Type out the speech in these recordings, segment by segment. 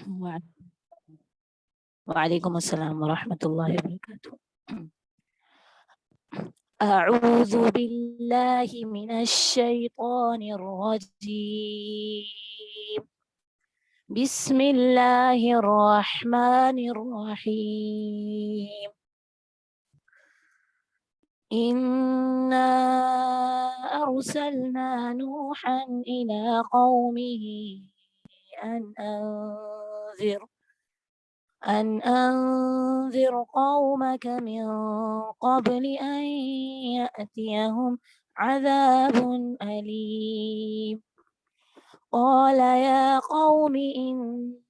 وع- وعليكم السلام ورحمة الله وبركاته. أعوذ بالله من الشيطان الرجيم. بسم الله الرحمن الرحيم. إنا أرسلنا نوحا إلى قومه أن أنذر قومك من قبل أن يأتيهم عذاب أليم. قال يا قوم إني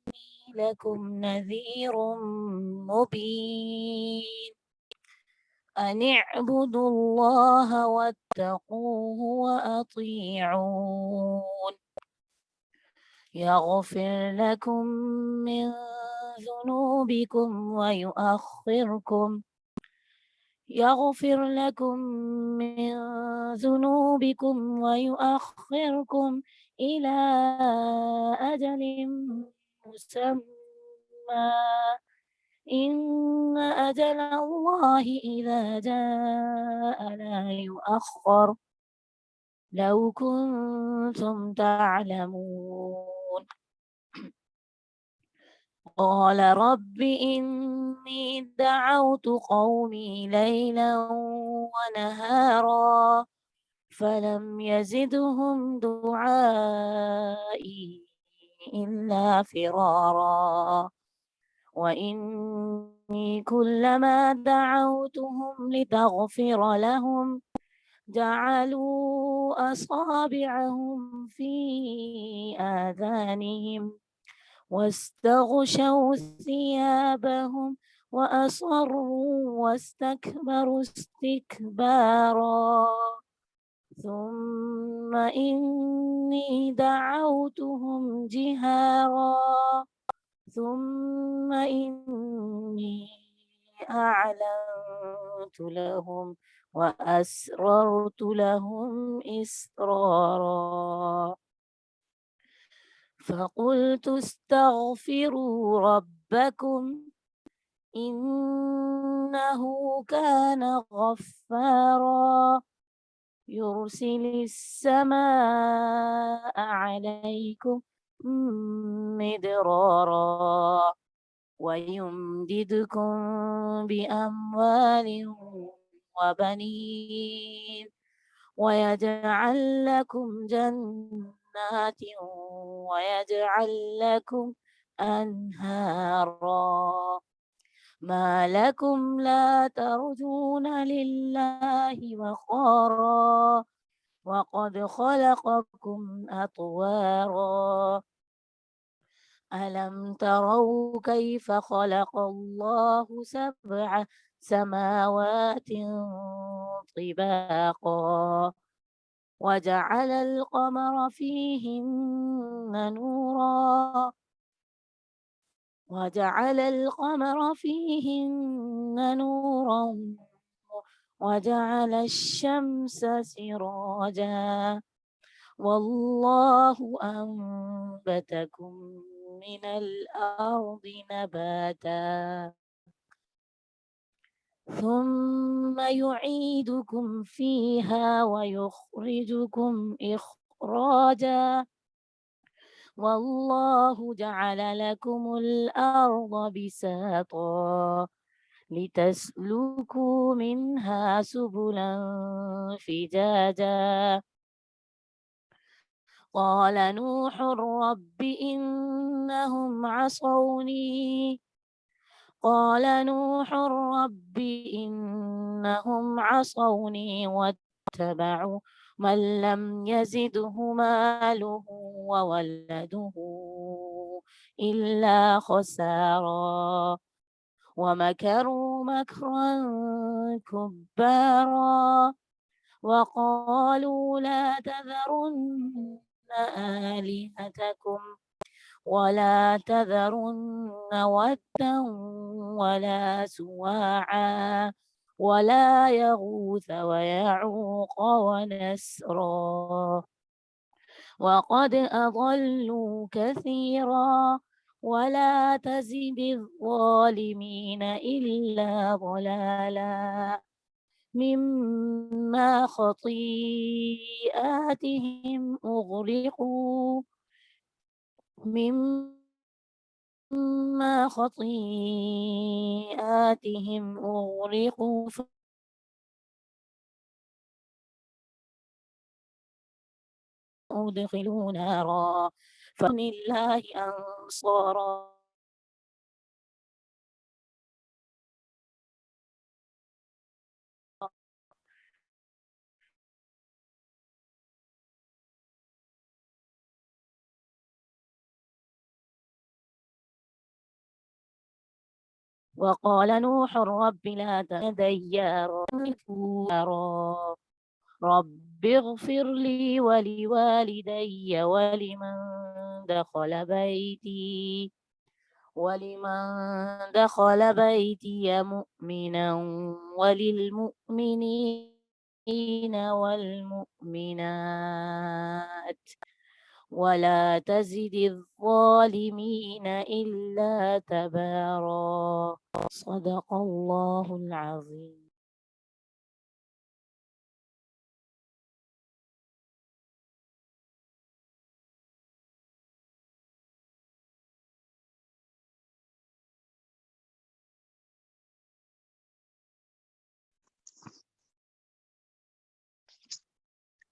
لكم نذير مبين. أن اعبدوا الله واتقوه وأطيعون. يغفر لكم من ذنوبكم ويؤخركم إلى أجل مسمى. إن أجل الله إذا جاء لا يؤخر لو كنتم تعلمون. قال رب إني دعوت قومي ليلا ونهارا فلم يزدهم دعائي إلا فرارا. وإني كلما دعوتهم لتغفر لهم جعلوا أصابعهم في آذانهم واستغشوا ثيابهم وأصروا واستكبروا استكبارا. ثم إني دعوتهم جهارا ثم إني أعلنت لهم وأسررت لهم إسرارا. فقلت استغفروا ربكم إنه كان غفارا يرسل السماء عليكم مدرارا ويمددكم بأموال وبنين ويجعل لكم جنات ويجعل لكم أنهارا. ما لكم لا ترجون لله وقارا وقد خلقكم أطوارا. ألم تروا كيف خلق الله 7 سماوات طباقا وجعل القمر فيهن نورا وجعل الشمس سراجا والله أنبتكم من الأرض نباتا ثم يعيدكم فيها ويخرجكم إخراجا والله جعل لكم الأرض بساطا لتسلكوا منها سبلا فجاجا. قال نوح رب إنهم عصوني واتبعوا من لم يزده ماله وولده إلا خسارا ومكروا مكرا كبارا وقالوا لا تذرن آلهتكم ولا تذرن ودا ولا سواعا ولا يغوث ويعوق ونسرا وقد أضلوا كثيرا ولا تزد الظالمين إلا ضلالا مما خطيئاتهم أغرقوا فأدخلوا نارا فمن الله أنصارا وقال نوح رب لا تذر ديارا رب اغفر لي ولوالدي ولمن دخل بيتي مؤمنا وللمؤمنين والمؤمنات ولا تزد الظالمين إلا تبارا صدق الله العظيم.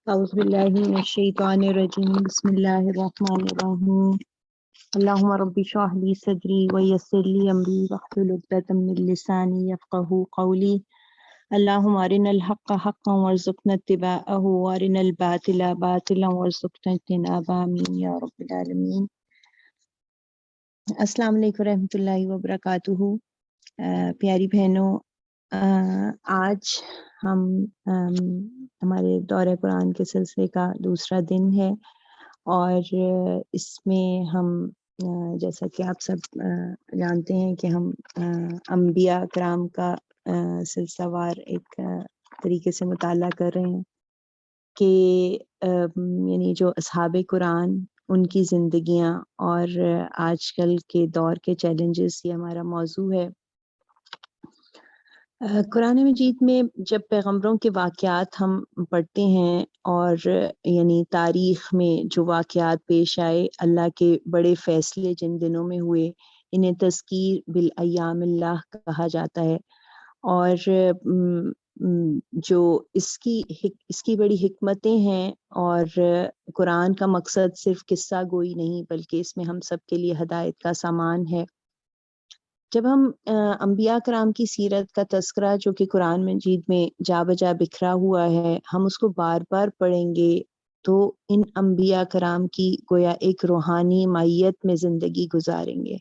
اعوذ باللہ من الشیطان الرجیم بسم اللہ الرحمن الرحیم اللہم رب اشرح لی صدری ویسر لی امری واحلل عقدۃ من لسانی یفقہوا قولی اللہم ارنا الحق حقا وارزقنا اتباعہ وارنا الباطل باطلا وارزقنا اجتنابہ آمین یا رب العالمین۔ السلام علیکم ورحمۃ اللہ وبرکاتہ۔ پیاری بہنوں، آج ہم ہمارے دورہ قرآن کے سلسلے کا دوسرا دن ہے، اور اس میں ہم جیسا کہ آپ سب جانتے ہیں کہ ہم انبیاء کرام کا سلسلہ وار ایک طریقے سے مطالعہ کر رہے ہیں کہ یعنی جو اصحاب قرآن، ان کی زندگیاں اور آج کل کے دور کے چیلنجز، یہ ہمارا موضوع ہے۔ قرآن مجید میں جب پیغمبروں کے واقعات ہم پڑھتے ہیں، اور یعنی تاریخ میں جو واقعات پیش آئے، اللہ کے بڑے فیصلے جن دنوں میں ہوئے، انہیں تذکیر بالایام اللہ کہا جاتا ہے۔ اور جو اس کی بڑی حکمتیں ہیں، اور قرآن کا مقصد صرف قصہ گوئی نہیں بلکہ اس میں ہم سب کے لیے ہدایت کا سامان ہے۔ جب ہم انبیاء کرام کی سیرت کا تذکرہ جو کہ قرآن مجید میں جا بجا بکھرا ہوا ہے، ہم اس کو بار بار پڑھیں گے تو ان انبیاء کرام کی گویا ایک روحانی مائیت میں زندگی گزاریں گے۔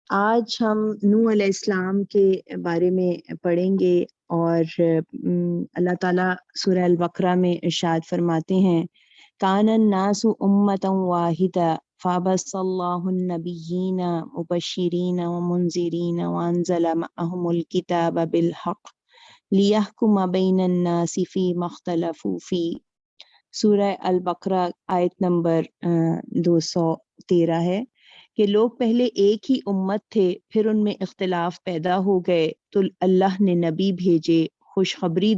آج ہم نوح علیہ السلام کے بارے میں پڑھیں گے، اور اللہ تعالیٰ سورہ البقرہ میں ارشاد فرماتے ہیں، کان الناس امۃ واحدہ فبعث اللہ النبیین مبشرین ومنذرین وانزل معهم الکتاب بالحق لیحکم بین الناس فیما اختلفوا فیہ۔ سورہ البقرہ آیت نمبر 213 ہے کہ لوگ پہلے ایک ہی امت تھے، پھر ان میں اختلاف پیدا ہو گئے تو اللہ نے نبی بھیجے، خوشخبری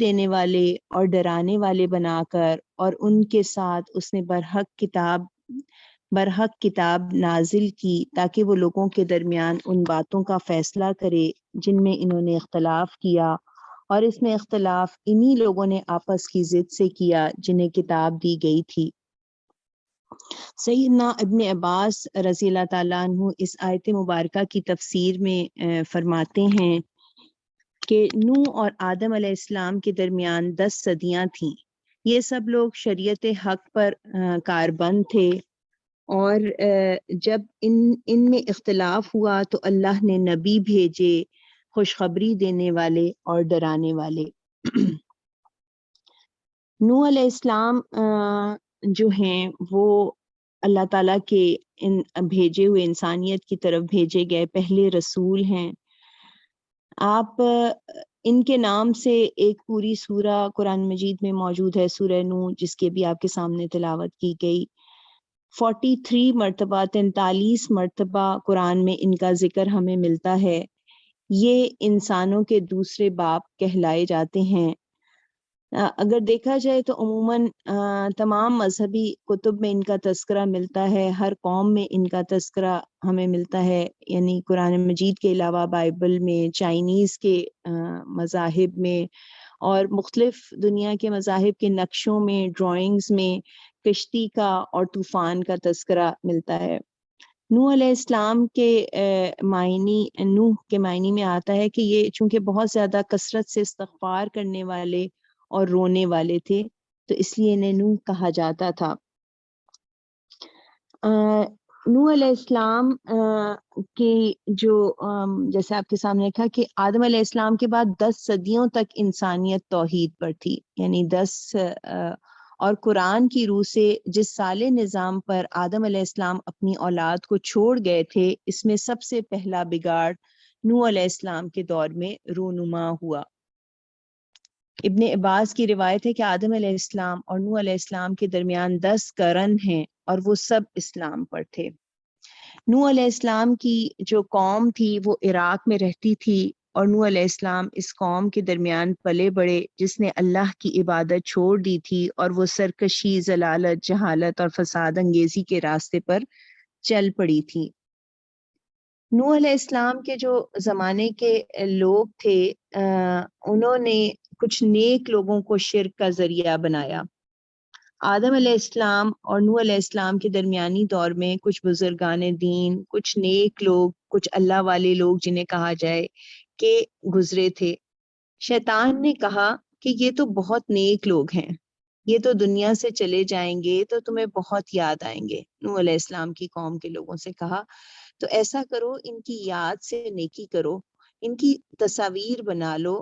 دینے والے اور ڈرانے والے بنا کر، اور ان کے ساتھ اس نے برحق کتاب نازل کی تاکہ وہ لوگوں کے درمیان ان باتوں کا فیصلہ کرے جن میں انہوں نے اختلاف کیا، اور اس میں اختلاف انہی لوگوں نے آپس کی ضد سے کیا جنہیں کتاب دی گئی تھی۔ سیدنا ابن عباس رضی اللہ تعالیٰ عنہ اس آیت مبارکہ کی تفسیر میں فرماتے ہیں کہ نوح اور آدم علیہ السلام کے درمیان 10 صدیاں تھیں۔ یہ سب لوگ شریعت حق پر کاربند تھے، اور جب ان میں اختلاف ہوا تو اللہ نے نبی بھیجے، خوشخبری دینے والے اور ڈرانے والے۔ نوح علیہ السلام جو ہیں وہ اللہ تعالیٰ کے ان بھیجے ہوئے انسانیت کی طرف بھیجے گئے پہلے رسول ہیں۔ آپ ان کے نام سے ایک پوری سورہ قرآن مجید میں موجود ہے، سورہ نوح، جس کی بھی آپ کے سامنے تلاوت کی گئی۔ 43 مرتبہ 43 مرتبہ قرآن میں ان کا ذکر ہمیں ملتا ہے۔ یہ انسانوں کے دوسرے باپ کہلائے جاتے ہیں۔ اگر دیکھا جائے تو عموماً تمام مذہبی کتب میں ان کا تذکرہ ملتا ہے، ہر قوم میں ان کا تذکرہ ہمیں ملتا ہے، یعنی قرآن مجید کے علاوہ بائبل میں، چائنیز کے مذاہب میں، اور مختلف دنیا کے مذاہب کے نقشوں میں، ڈرائنگز میں کشتی کا اور طوفان کا تذکرہ ملتا ہے۔ نوح علیہ السلام کے نوح کے معنی میں آتا ہے کہ یہ چونکہ بہت زیادہ کثرت سے استغفار کرنے والے اور رونے والے تھے، تو اس لیے انہیں نوح کہا جاتا تھا۔ نوح علیہ السلام کی جو جیسے آپ کے سامنے لکھا کہ آدم علیہ السلام کے بعد 10 صدیوں تک انسانیت توحید پر تھی، یعنی 10 اور قرآن کی روح سے جس سال نظام پر آدم علیہ السلام اپنی اولاد کو چھوڑ گئے تھے، اس میں سب سے پہلا بگاڑ نوح علیہ السلام کے دور میں رونما ہوا۔ ابن عباس کی روایت ہے کہ آدم علیہ السلام اور نوح علیہ السلام کے درمیان 10 قرن ہیں اور وہ سب اسلام پر تھے۔ نوح علیہ السلام کی جو قوم تھی وہ عراق میں رہتی تھی، اور نوح علیہ السلام اس قوم کے درمیان پلے بڑے جس نے اللہ کی عبادت چھوڑ دی تھی اور وہ سرکشی، ضلالت، جہالت اور فساد انگیزی کے راستے پر چل پڑی تھی۔ نوح علیہ السلام کے جو زمانے کے لوگ تھے انہوں نے کچھ نیک لوگوں کو شرک کا ذریعہ بنایا۔ آدم علیہ السلام اور نوح علیہ السلام کے درمیانی دور میں کچھ بزرگان دین، کچھ نیک لوگ، کچھ اللہ والے لوگ جنہیں کہا جائے کہ گزرے تھے۔ شیطان نے کہا کہ یہ تو بہت نیک لوگ ہیں، یہ تو دنیا سے چلے جائیں گے تو تمہیں بہت یاد آئیں گے۔ نوح علیہ السلام کی قوم کے لوگوں سے کہا تو ایسا کرو، ان کی یاد سے نیکی کرو، ان کی تصاویر بنا لو،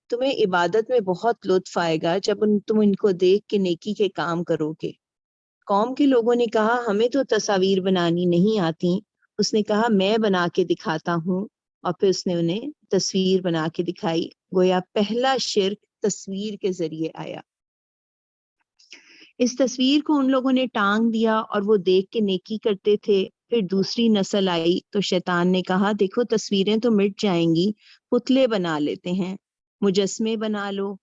تمہیں عبادت میں بہت لطف آئے گا جب تم ان کو دیکھ کے نیکی کے کام کرو گے۔ قوم کے لوگوں نے کہا ہمیں تو تصاویر بنانی نہیں آتی۔ اس نے کہا میں بنا کے دکھاتا ہوں، اور پھر اس نے انہیں تصویر بنا کے دکھائی۔ گویا پہلا شرک تصویر کے ذریعے آیا۔ اس تصویر کو ان لوگوں نے ٹانگ دیا اور وہ دیکھ کے نیکی کرتے تھے۔ پھر دوسری نسل آئی تو شیطان نے کہا دیکھو تصویریں تو مٹ جائیں گی، پتلے بنا لیتے ہیں، مجسمے بنا لو۔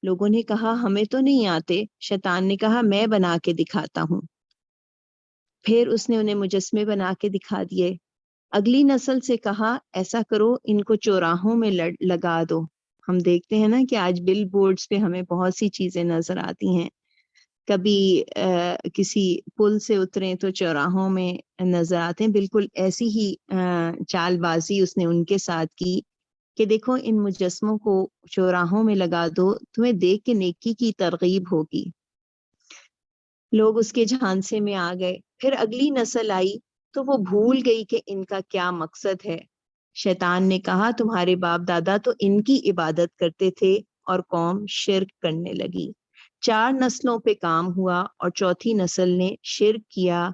لوگوں نے کہا ہمیں تو نہیں آتے۔ شیطان نے کہا میں بنا کے دکھاتا ہوں۔ پھر اس نے انہیں مجسمے بنا کے دکھا دیے۔ اگلی نسل سے کہا ایسا کرو، ان کو چوراہوں میں لگا دو۔ ہم دیکھتے ہیں نا کہ آج بل بورڈز پہ ہمیں بہت سی چیزیں نظر آتی ہیں، کبھی کسی پل سے اتریں تو چوراہوں میں نظر آتے ہیں۔ بالکل ایسی ہی چال بازی اس نے ان کے ساتھ کی کہ دیکھو ان مجسموں کو چوراہوں میں لگا دو، تمہیں دیکھ کے نیکی کی ترغیب ہوگی۔ لوگ اس کے جھانسے میں آ گئے۔ پھر اگلی نسل آئی تو وہ بھول گئی کہ ان کا کیا مقصد ہے۔ شیطان نے کہا تمہارے باپ دادا تو ان کی عبادت کرتے تھے، اور قوم شرک کرنے لگی۔ 4 نسلوں پہ کام ہوا، اور چوتھی نسل نے شرک کیا،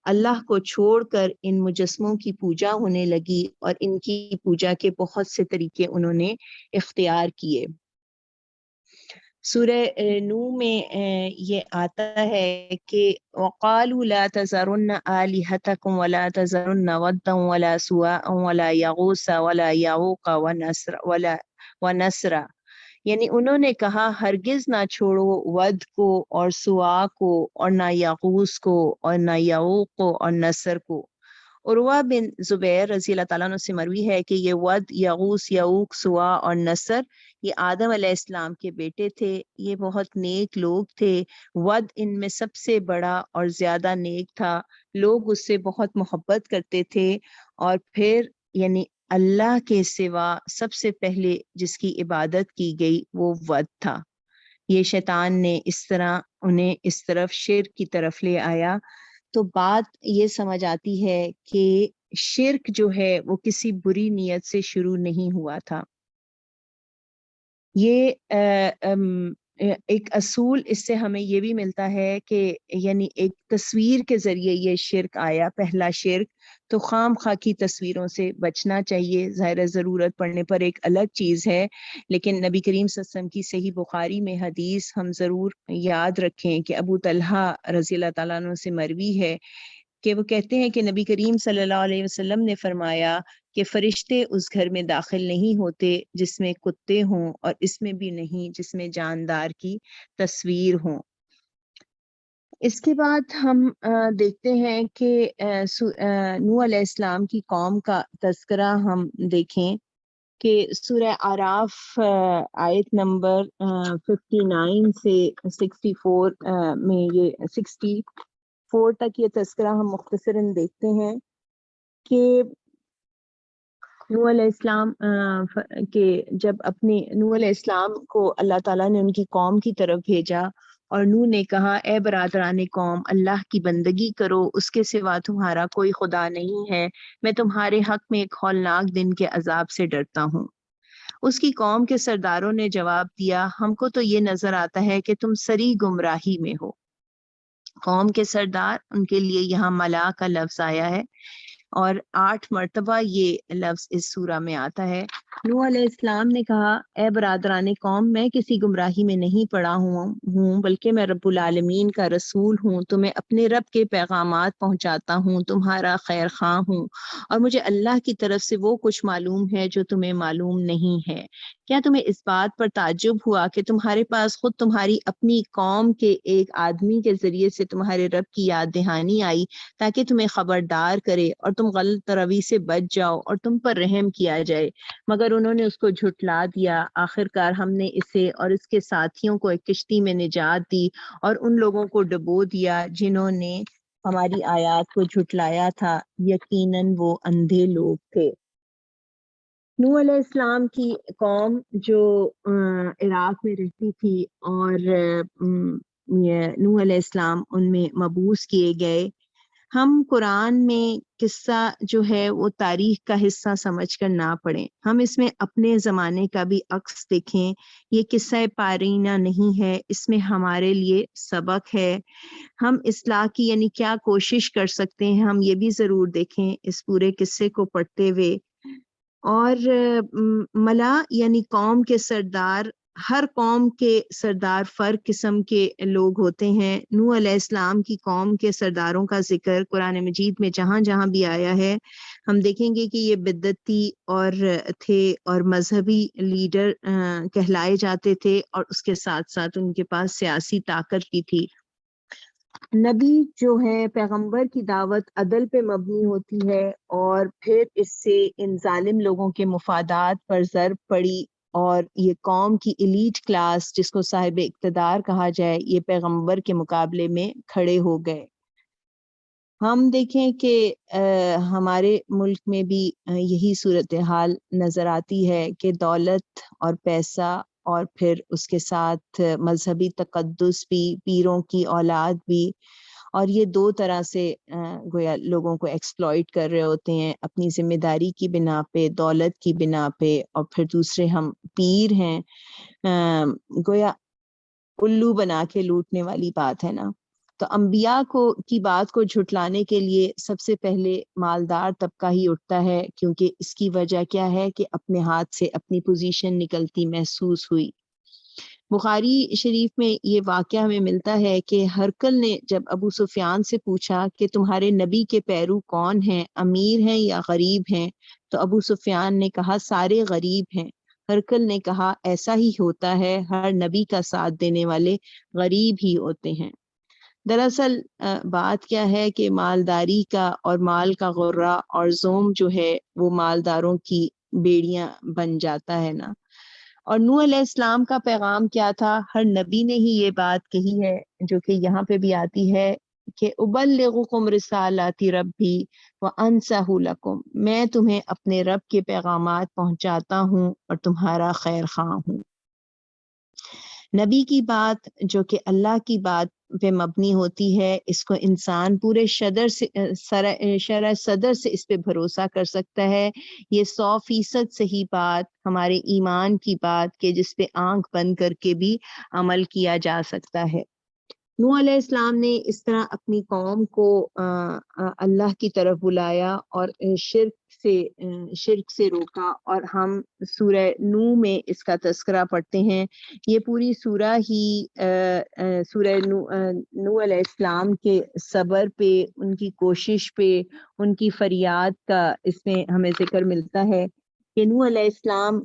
اللہ کو چھوڑ کر ان مجسموں کی پوجا ہونے لگی، اور ان کی پوجا کے بہت سے طریقے انہوں نے اختیار کیے۔ سورہ نوح میں یہ آتا ہے کہ وَقَالُوا لَا تَذَرُنَّ آلِهَتَكُمْ وَلَا تَذَرُنَّ وَدًّا وَلَا سُوَاعًا وَلَا يَغُوثَ وَلَا يَعُوقَ وَنَسْرًا، یعنی انہوں نے کہا ہرگز نہ چھوڑو ود کو اور سوا کو، اور نہ یغوث کو، اور نہ یعوق کو، اور نصر کو۔ عروہ بن زبیر رضی اللہ تعالیٰ عنہ سے مروی ہے کہ یہ ود، یغوث، یعوق، سوا اور نصر یہ آدم علیہ السلام کے بیٹے تھے۔ یہ بہت نیک لوگ تھے۔ ود ان میں سب سے بڑا اور زیادہ نیک تھا، لوگ اس سے بہت محبت کرتے تھے، اور پھر یعنی اللہ کے سوا سب سے پہلے جس کی عبادت کی گئی وہ ود تھا۔ یہ شیطان نے اس طرح انہیں اس طرف شرک کی طرف لے آیا۔ تو بات یہ سمجھ آتی ہے کہ شرک جو ہے وہ کسی بری نیت سے شروع نہیں ہوا تھا۔ یہ ایک اصول اس سے ہمیں یہ بھی ملتا ہے کہ یعنی ایک تصویر کے ذریعے یہ شرک آیا، پہلا شرک، تو خام خواہ کی تصویروں سے بچنا چاہیے. ظاہر ضرورت پڑنے پر ایک الگ چیز ہے، لیکن نبی کریم صلی اللہ علیہ وسلم کی صحیح بخاری میں حدیث ہم ضرور یاد رکھیں کہ ابو طلحہ رضی اللہ تعالیٰ عنہ سے مروی ہے کہ وہ کہتے ہیں کہ نبی کریم صلی اللہ علیہ وسلم نے فرمایا کہ فرشتے اس گھر میں داخل نہیں ہوتے جس میں کتے ہوں، اور اس میں بھی نہیں جس میں جاندار کی تصویر ہوں. اس کے بعد ہم دیکھتے ہیں کہ نوح علیہ السلام کی قوم کا تذکرہ ہم دیکھیں کہ سورہ اعراف آیت نمبر 59 سے 64 میں یہ 64 تک یہ تذکرہ ہم مختصراً دیکھتے ہیں کہ نوح علیہ السلام کہ جب اپنے نوح علیہ السلام کو اللہ تعالیٰ نے ان کی قوم کی طرف بھیجا، اور نوح نے کہا اے برادران قوم، اللہ کی بندگی کرو، اس کے سوا تمہارا کوئی خدا نہیں ہے، میں تمہارے حق میں ایک ہولناک دن کے عذاب سے ڈرتا ہوں. اس کی قوم کے سرداروں نے جواب دیا ہم کو تو یہ نظر آتا ہے کہ تم سری گمراہی میں ہو. قوم کے سردار، ان کے لیے یہاں ملا کا لفظ آیا ہے اور 8 مرتبہ یہ لفظ اس سورہ میں آتا ہے. نوح علیہ السلام نے کہا اے برادران قوم، میں کسی گمراہی میں نہیں پڑا ہوں بلکہ میں رب العالمین کا رسول ہوں، تمہیں اپنے رب کے پیغامات پہنچاتا ہوں، تمہارا خیر خواہ ہوں، اور مجھے اللہ کی طرف سے وہ کچھ معلوم ہے جو تمہیں معلوم نہیں ہے. کیا تمہیں اس بات پر تعجب ہوا کہ تمہارے پاس خود تمہاری اپنی قوم کے ایک آدمی کے ذریعے سے تمہارے رب کی یاد دہانی آئی تاکہ تمہیں خبردار کرے اور تم غلط روی سے بچ جاؤ اور تم پر رحم کیا جائے، مگر انہوں نے اس کو جھٹلا دیا. آخرکار ہم نے اسے اور اس کے ساتھیوں کو ایک کشتی میں نجات دی اور ان لوگوں کو ڈبو دیا جنہوں نے ہماری آیات کو جھٹلایا تھا، یقیناً وہ اندھے لوگ تھے. نوح علیہ السلام کی قوم جو عراق میں رہتی تھی، اور نوح علیہ السلام ان میں مبعوث کیے گئے. ہم قرآن میں قصہ جو ہے وہ تاریخ کا حصہ سمجھ کر نہ پڑھیں، ہم اس میں اپنے زمانے کا بھی عکس دیکھیں. یہ قصہ پارینہ نہیں ہے، اس میں ہمارے لیے سبق ہے. ہم اصلاح کی یعنی کیا کوشش کر سکتے ہیں ہم یہ بھی ضرور دیکھیں اس پورے قصے کو پڑھتے ہوئے. اور ملا یعنی قوم کے سردار، ہر قوم کے سردار فرق قسم کے لوگ ہوتے ہیں. نوح علیہ السلام کی قوم کے سرداروں کا ذکر قرآن مجید میں جہاں جہاں بھی آیا ہے ہم دیکھیں گے کہ یہ بدعتی اور تھے اور مذہبی لیڈر کہلائے جاتے تھے، اور اس کے ساتھ ساتھ ان کے پاس سیاسی طاقت بھی تھی. نبی جو ہے پیغمبر کی دعوت عدل پہ مبنی ہوتی ہے، اور پھر اس سے ان ظالم لوگوں کے مفادات پر ضرب پڑی، اور یہ قوم کی ایلیٹ کلاس جس کو صاحب اقتدار کہا جائے یہ پیغمبر کے مقابلے میں کھڑے ہو گئے. ہم دیکھیں کہ ہمارے ملک میں بھی یہی صورتحال نظر آتی ہے کہ دولت اور پیسہ اور پھر اس کے ساتھ مذہبی تقدس بھی، پیروں کی اولاد بھی، اور یہ دو طرح سے گویا لوگوں کو ایکسپلائٹ کر رہے ہوتے ہیں اپنی ذمہ داری کی بنا پہ، دولت کی بنا پہ، اور پھر دوسرے ہم پیر ہیں، گویا الو بنا کے لوٹنے والی بات ہے نا. تو انبیاء کی بات کو جھٹلانے کے لیے سب سے پہلے مالدار طبقہ ہی اٹھتا ہے، کیونکہ اس کی وجہ کیا ہے کہ اپنے ہاتھ سے اپنی پوزیشن نکلتی محسوس ہوئی. بخاری شریف میں یہ واقعہ ہمیں ملتا ہے کہ ہرقل نے جب ابو سفیان سے پوچھا کہ تمہارے نبی کے پیرو کون ہیں، امیر ہیں یا غریب ہیں، تو ابو سفیان نے کہا سارے غریب ہیں. ہرقل نے کہا ایسا ہی ہوتا ہے، ہر نبی کا ساتھ دینے والے غریب ہی ہوتے ہیں. دراصل بات کیا ہے کہ مالداری کا اور مال کا غرہ اور زوم جو ہے وہ مالداروں کی بیڑیاں بن جاتا ہے نا. اور نوح علیہ السلام کا پیغام کیا تھا؟ ہر نبی نے ہی یہ بات کہی ہے جو کہ یہاں پہ بھی آتی ہے کہ ابلغکم رسالات ربی وانصح لکم، میں تمہیں اپنے رب کے پیغامات پہنچاتا ہوں اور تمہارا خیر خواہ ہوں. نبی کی بات جو کہ اللہ کی بات پہ مبنی ہوتی ہے، اس کو انسان پورے شرع صدر سے اس پہ بھروسہ کر سکتا ہے۔ یہ 100% صحیح بات، ہمارے ایمان کی بات کہ جس پہ آنکھ بند کر کے بھی عمل کیا جا سکتا ہے۔ نوح علیہ السلام نے اس طرح اپنی قوم کو اللہ کی طرف بلایا اور شرک سے روکا، اور ہم سورہ نوح میں اس کا تذکرہ پڑھتے ہیں۔ یہ پوری سورہ ہی سورہ نوح علیہ السلام کے صبر پہ، ان کی کوشش پہ، ان کی فریاد کا اس میں ہمیں ذکر ملتا ہے کہ نوح علیہ السلام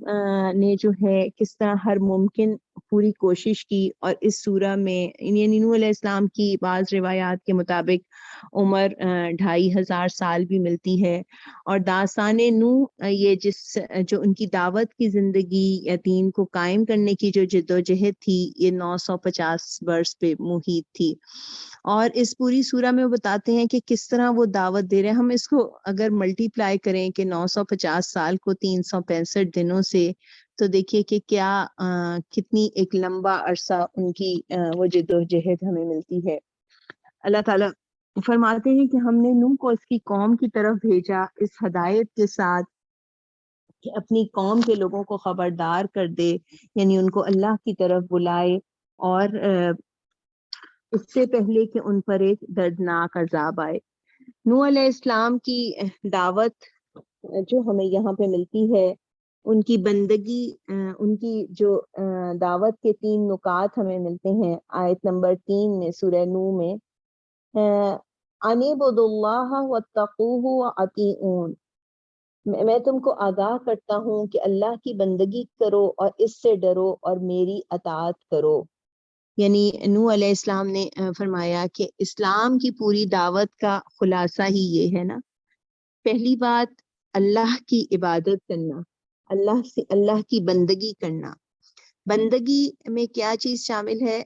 نے جو ہے کس طرح ہر ممکن پوری کوشش کی، اور اس سورہ میں یعنی نوح علیہ السلام کی بعض روایات کے مطابق عمر 2500 سال بھی ملتی ہے۔ اور داستان نوح یہ جو ان کی دعوت کی زندگی یا دین کو قائم کرنے کی جو جد و جہد تھی، یہ 950 برس پہ محیط تھی۔ اور اس پوری سورہ میں وہ بتاتے ہیں کہ کس طرح وہ دعوت دے رہے ہیں۔ ہم اس کو اگر ملٹی پلائی کریں کہ 950 سال کو 365 دنوں سے، تو دیکھیے کہ کیا کتنی ایک لمبا عرصہ ان کی وہ جد و جہد ہمیں ملتی ہے۔ اللہ تعالیٰ فرماتے ہیں کہ ہم نے نوح کو اس کی قوم کی طرف بھیجا اس ہدایت کے ساتھ کہ اپنی قوم کے لوگوں کو خبردار کر دے، یعنی ان کو اللہ کی طرف بلائے، اور اس سے پہلے کہ ان پر ایک دردناک عذاب آئے۔ نوح علیہ السلام کی دعوت جو ہمیں یہاں پہ ملتی ہے، ان کی بندگی، ان کی جو دعوت کے 3 نکات ہمیں ملتے ہیں آیت نمبر 3 میں سورہ نوح میں، اعبدوا اللہ واتقوہ واطیعون، میں تم کو آگاہ کرتا ہوں کہ اللہ کی بندگی کرو اور اس سے ڈرو اور میری اطاعت کرو۔ یعنی نوح علیہ السلام نے فرمایا کہ اسلام کی پوری دعوت کا خلاصہ ہی یہ ہے نا، پہلی بات اللہ کی عبادت کرنا، اللہ کی بندگی کرنا۔ بندگی میں کیا چیز شامل ہے؟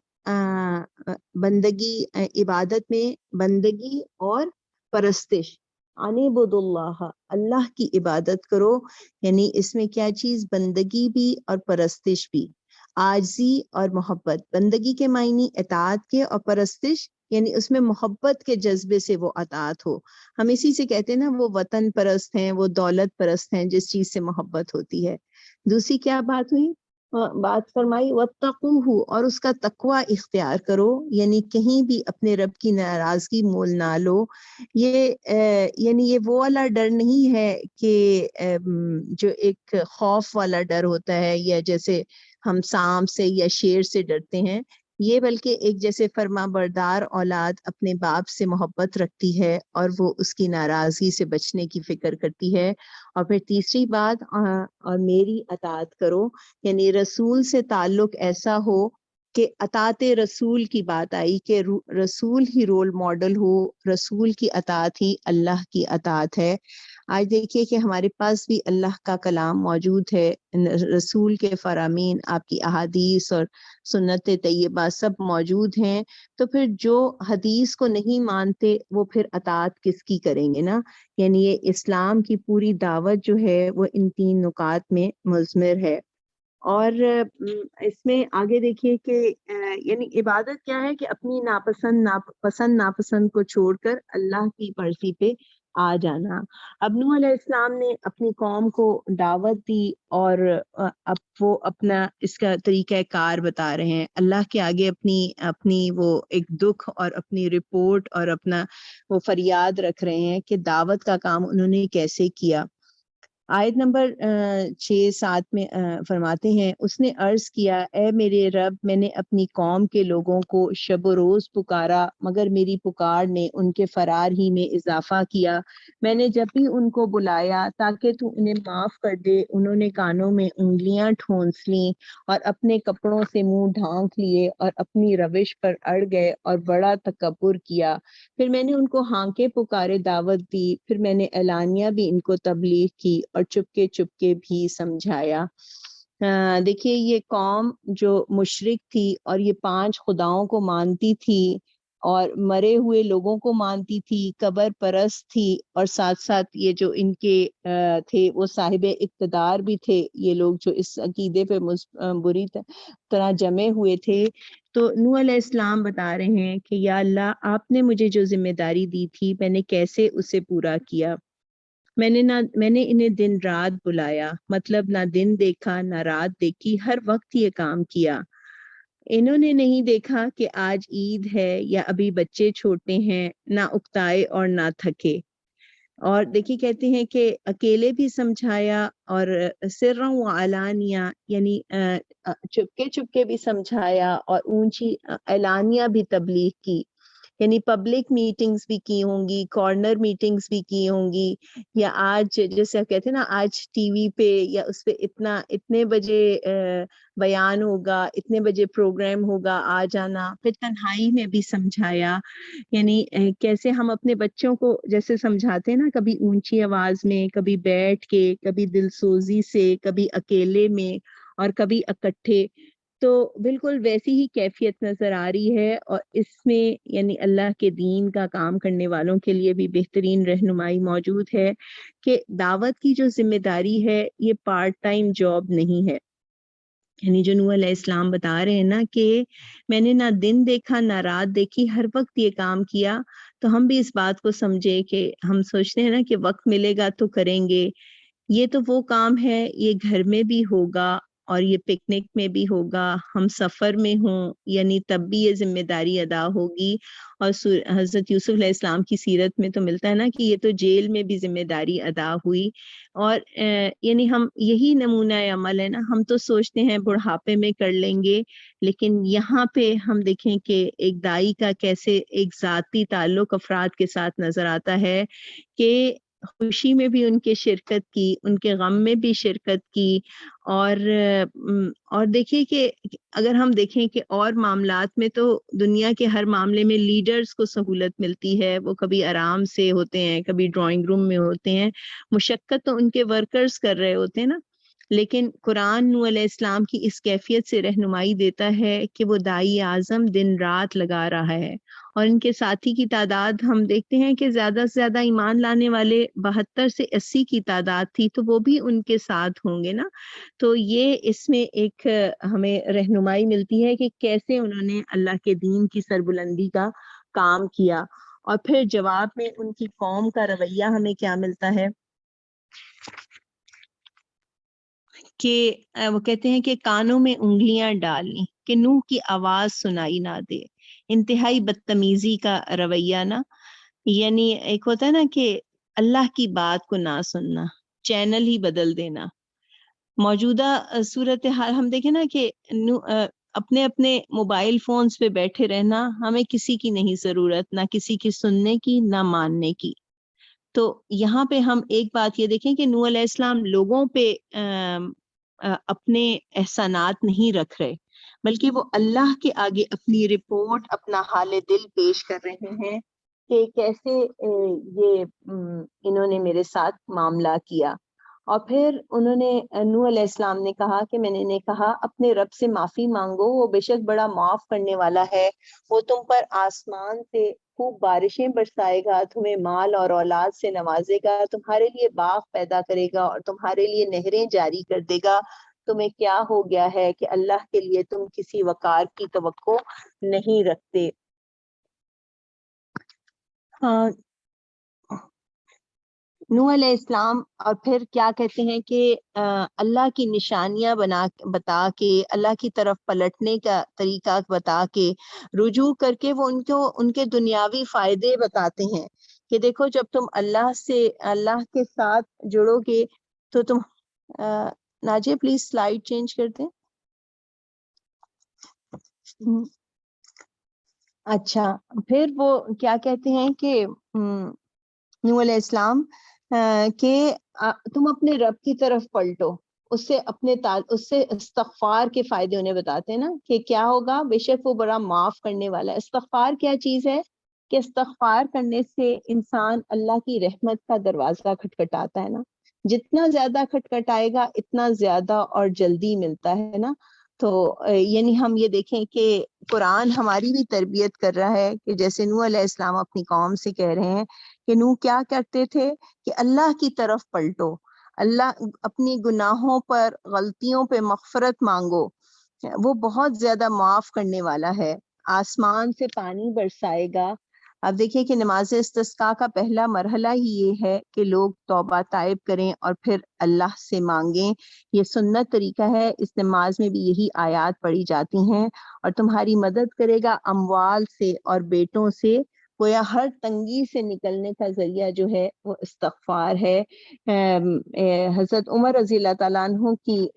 بندگی عبادت میں بندگی اور پرستش، اعبد اللہ، اللہ کی عبادت کرو، یعنی اس میں کیا چیز؟ بندگی بھی اور پرستش بھی، عاجزی اور محبت۔ بندگی کے معنی اطاعت کے، اور پرستش یعنی اس میں محبت کے جذبے سے وہ اطاعت ہو۔ ہم اسی سے کہتے ہیں نا وہ وطن پرست ہیں، وہ دولت پرست ہیں، جس چیز سے محبت ہوتی ہے۔ دوسری کیا بات ہوئی؟ بات فرمائی واتقوہ، اور اس کا تقوی اختیار کرو، یعنی کہیں بھی اپنے رب کی ناراضگی مول نہ لو۔ یعنی یہ وہ والا ڈر نہیں ہے کہ جو ایک خوف والا ڈر ہوتا ہے، یا جیسے ہم سانپ سے یا شیر سے ڈرتے ہیں، یہ بلکہ ایک جیسے فرما بردار اولاد اپنے باپ سے محبت رکھتی ہے اور وہ اس کی ناراضگی سے بچنے کی فکر کرتی ہے۔ اور پھر تیسری بات، اور میری اطاعت کرو، یعنی رسول سے تعلق ایسا ہو کہ اطاعت رسول کی بات آئی کہ رسول ہی رول ماڈل ہو، رسول کی اطاعت ہی اللہ کی اطاعت ہے۔ آج دیکھیے کہ ہمارے پاس بھی اللہ کا کلام موجود ہے، رسول کے فرامین، آپ کی احادیث اور سنت طیبہ سب موجود ہیں، تو پھر جو حدیث کو نہیں مانتے وہ پھر اطاعت کس کی کریں گے نا۔ یعنی یہ اسلام کی پوری دعوت جو ہے وہ ان 3 نکات میں مضمر ہے۔ اور اس میں آگے دیکھیے کہ یعنی عبادت کیا ہے کہ اپنی ناپسند کو چھوڑ کر اللہ کی مرضی پہ آ جانا۔ اب نوح علیہ السلام نے اپنی قوم کو دعوت دی، اور اب وہ اپنا اس کا طریقہ کار بتا رہے ہیں اللہ کے آگے، اپنی وہ ایک دکھ اور اپنی رپورٹ اور اپنا وہ فریاد رکھ رہے ہیں کہ دعوت کا کام انہوں نے کیسے کیا۔ آیت نمبر 6-7 میں فرماتے ہیں، اس نے عرض کیا، اے میرے رب، میں نے اپنی قوم کے لوگوں کو شب و روز پکارا، مگر میری پکار نے ان کے فرار ہی میں اضافہ کیا۔ میں نے جب بھی ان کو بلایا تاکہ تو انہیں معاف کر دے، انہوں نے کانوں میں انگلیاں ٹھونس لیں اور اپنے کپڑوں سے منہ ڈھانک لیے اور اپنی روش پر اڑ گئے اور بڑا تکبر کیا۔ پھر میں نے ان کو ہانکے پکارے دعوت دی، پھر میں نے اعلانیہ بھی ان کو تبلیغ کی اور چپکے بھی سمجھایا۔ دیکھیے یہ قوم جو مشرک تھی اور یہ 5 خداؤں کو مانتی تھی، اور مرے ہوئے لوگوں کو مانتی تھی، قبر پرست تھی، اور ساتھ ساتھ یہ جو ان کے تھے وہ صاحب اقتدار بھی تھے، یہ لوگ جو اس عقیدے پہ بری طرح جمے ہوئے تھے. تو نوح علیہ السلام بتا رہے ہیں کہ یا اللہ، آپ نے مجھے جو ذمہ داری دی تھی میں نے کیسے اسے پورا کیا. میں نے انہیں دن رات بلایا، مطلب نہ دن دیکھا نہ رات دیکھی، ہر وقت یہ کام کیا. انہوں نے نہیں دیکھا کہ آج عید ہے یا ابھی بچے چھوٹے ہیں، نہ اکتائے اور نہ تھکے. اور دیکھیے کہتے ہیں کہ اکیلے بھی سمجھایا اور سرًا و علانیہ، یعنی چپکے چپکے بھی سمجھایا اور اونچی اعلانیہ بھی تبلیغ کی. یعنی پبلک میٹنگز بھی کی ہوں گی، کارنر میٹنگز بھی کی ہوں گی، یا آج جیسے کہتے ہیں نا آج ٹی وی پہ یا اس پہ اتنے بجے بیان ہوگا، اتنے بجے پروگرام ہوگا، آ جانا. پھر تنہائی میں بھی سمجھایا. یعنی کیسے ہم اپنے بچوں کو جیسے سمجھاتے ہیں نا، کبھی اونچی آواز میں، کبھی بیٹھ کے، کبھی دل سوزی سے، کبھی اکیلے میں اور کبھی اکٹھے. تو بالکل ویسی ہی کیفیت نظر آ رہی ہے. اور اس میں یعنی اللہ کے دین کا کام کرنے والوں کے لیے بھی بہترین رہنمائی موجود ہے کہ دعوت کی جو ذمہ داری ہے یہ پارٹ ٹائم جاب نہیں ہے. یعنی جو نوح علیہ السلام بتا رہے ہیں نا کہ میں نے نہ دن دیکھا نہ رات دیکھی، ہر وقت یہ کام کیا. تو ہم بھی اس بات کو سمجھے کہ ہم سوچتے ہیں نا کہ وقت ملے گا تو کریں گے. یہ تو وہ کام ہے، یہ گھر میں بھی ہوگا اور یہ پکنک میں بھی ہوگا، ہم سفر میں ہوں یعنی تب بھی یہ ذمہ داری ادا ہوگی. اور حضرت یوسف علیہ السلام کی سیرت میں تو ملتا ہے نا کہ یہ تو جیل میں بھی ذمہ داری ادا ہوئی. اور یعنی ہم یہی نمونہ عمل ہے نا، ہم تو سوچتے ہیں بڑھاپے میں کر لیں گے، لیکن یہاں پہ ہم دیکھیں کہ ایک دائی کا کیسے ایک ذاتی تعلق افراد کے ساتھ نظر آتا ہے کہ خوشی میں بھی ان کے شرکت کی، ان کے غم میں بھی شرکت کی. اور دیکھیے کہ اگر ہم دیکھیں کہ اور معاملات میں تو دنیا کے ہر معاملے میں لیڈرز کو سہولت ملتی ہے، وہ کبھی آرام سے ہوتے ہیں، کبھی ڈرائنگ روم میں ہوتے ہیں، مشقت تو ان کے ورکرز کر رہے ہوتے ہیں نا. لیکن قرآن نوح علیہ السلام کی اس کیفیت سے رہنمائی دیتا ہے کہ وہ دائی اعظم دن رات لگا رہا ہے. اور ان کے ساتھی کی تعداد ہم دیکھتے ہیں کہ زیادہ سے زیادہ ایمان لانے والے 72 سے 80 کی تعداد تھی، تو وہ بھی ان کے ساتھ ہوں گے نا. تو یہ اس میں ایک ہمیں رہنمائی ملتی ہے کہ کیسے انہوں نے اللہ کے دین کی سربلندی کا کام کیا. اور پھر جواب میں ان کی قوم کا رویہ ہمیں کیا ملتا ہے کہ وہ کہتے ہیں کہ کانوں میں انگلیاں ڈالنی کہ نوح کی آواز سنائی نہ دے. انتہائی بدتمیزی کا رویہ نا. یعنی ایک ہوتا ہے نا کہ اللہ کی بات کو نہ سننا، چینل ہی بدل دینا. موجودہ صورتحال ہم دیکھیں نا کہ اپنے اپنے موبائل فونز پہ بیٹھے رہنا، ہمیں کسی کی نہیں ضرورت، نہ کسی کی سننے کی نہ ماننے کی. تو یہاں پہ ہم ایک بات یہ دیکھیں کہ نوح علیہ السلام لوگوں پہ اپنے احسانات نہیں رکھ رہے، بلکہ وہ اللہ کے آگے اپنی رپورٹ، اپنا حال دل پیش کر رہے ہیں کہ کیسے یہ انہوں نے میرے ساتھ معاملہ کیا. اور پھر انہوں نے نوح علیہ السلام نے کہا کہ میں نے کہا اپنے رب سے معافی مانگو، وہ بے شک بڑا معاف کرنے والا ہے، وہ تم پر آسمان سے خوب بارشیں برسائے گا، تمہیں مال اور اولاد سے نوازے گا، تمہارے لیے باغ پیدا کرے گا اور تمہارے لیے نہریں جاری کر دے گا. تمہیں کیا ہو گیا ہے کہ اللہ کے لیے تم کسی وقار کی توقع نہیں رکھتے. نوح علیہ السلام اور پھر کیا کہتے ہیں کہ اللہ کی نشانیاں بتا کے، اللہ کی طرف پلٹنے کا طریقہ بتا کے، رجوع کر کے وہ ان کے دنیاوی فائدے بتاتے ہیں کہ دیکھو جب تم اللہ کے ساتھ جڑو گے تو تم ناجیہ پلیز سلائیڈ چینج کر دیں. اچھا، پھر وہ کیا کہتے ہیں کہ نوح علیہ السلام کہ تم اپنے رب کی طرف پلٹو، اس سے استغفار کے فائدے انہیں بتاتے ہیں نا کہ کیا ہوگا، بے شک وہ بڑا معاف کرنے والا ہے. استغفار کیا چیز ہے کہ استغفار کرنے سے انسان اللہ کی رحمت کا دروازہ کھٹکھٹاتا ہے نا. جتنا زیادہ کھٹکھٹائے گا اتنا زیادہ اور جلدی ملتا ہے نا. تو یعنی ہم یہ دیکھیں کہ قرآن ہماری بھی تربیت کر رہا ہے کہ جیسے نوح علیہ السلام اپنی قوم سے کہہ رہے ہیں کہ نوح کیا کرتے تھے کہ اللہ کی طرف پلٹو، اللہ اپنی گناہوں پر غلطیوں پہ مغفرت مانگو، وہ بہت زیادہ معاف کرنے والا ہے، آسمان سے پانی برسائے گا۔ اب دیکھیں کہ نماز استسقاء کا پہلا مرحلہ ہی یہ ہے کہ لوگ توبہ طائب کریں اور پھر اللہ سے مانگیں، یہ سنت طریقہ ہے، اس نماز میں بھی یہی آیات پڑھی جاتی ہیں، اور تمہاری مدد کرے گا اموال سے اور بیٹوں سے، گویا ہر تنگی سے نکلنے کا ذریعہ جو ہے وہ استغفار ہے۔ حضرت عمر رضی اللہ تعالیٰ عنہ کی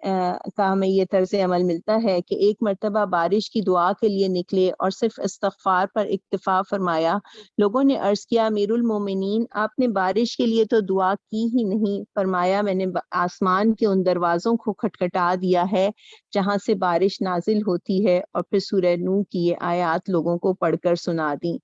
کا ہمیں یہ طرز عمل ملتا ہے کہ ایک مرتبہ بارش کی دعا کے لیے نکلے اور صرف استغفار پر اکتفا فرمایا۔ لوگوں نے عرض کیا امیر المومنین، آپ نے بارش کے لیے تو دعا کی ہی نہیں۔ فرمایا میں نے آسمان کے ان دروازوں کو کھٹکھٹا دیا ہے جہاں سے بارش نازل ہوتی ہے، اور پھر سورہ نوح کی یہ آیات لوگوں کو پڑھ کر سنا دی۔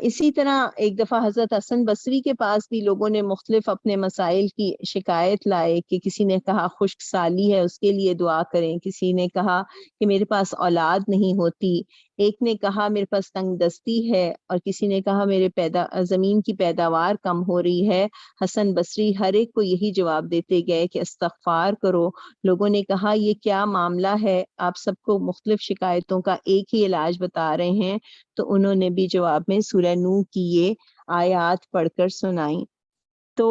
اسی طرح ایک دفعہ حضرت حسن بصری کے پاس بھی لوگوں نے مختلف اپنے مسائل کی شکایت لائے کہ کسی نے کہا خشک سالی ہے اس کے لیے دعا کریں، کسی نے کہا کہ میرے پاس اولاد نہیں ہوتی، ایک نے کہا میرے پاس تنگ دستی ہے، اور کسی نے کہا میرے زمین کی پیداوار کم ہو رہی ہے۔ حسن بصری ہر ایک کو یہی جواب دیتے گئے کہ استغفار کرو۔ لوگوں نے کہا یہ کیا معاملہ ہے، آپ سب کو مختلف شکایتوں کا ایک ہی علاج بتا رہے ہیں، تو انہوں نے بھی جواب میں سورہ نوح کی یہ آیات پڑھ کر سنائیں۔ تو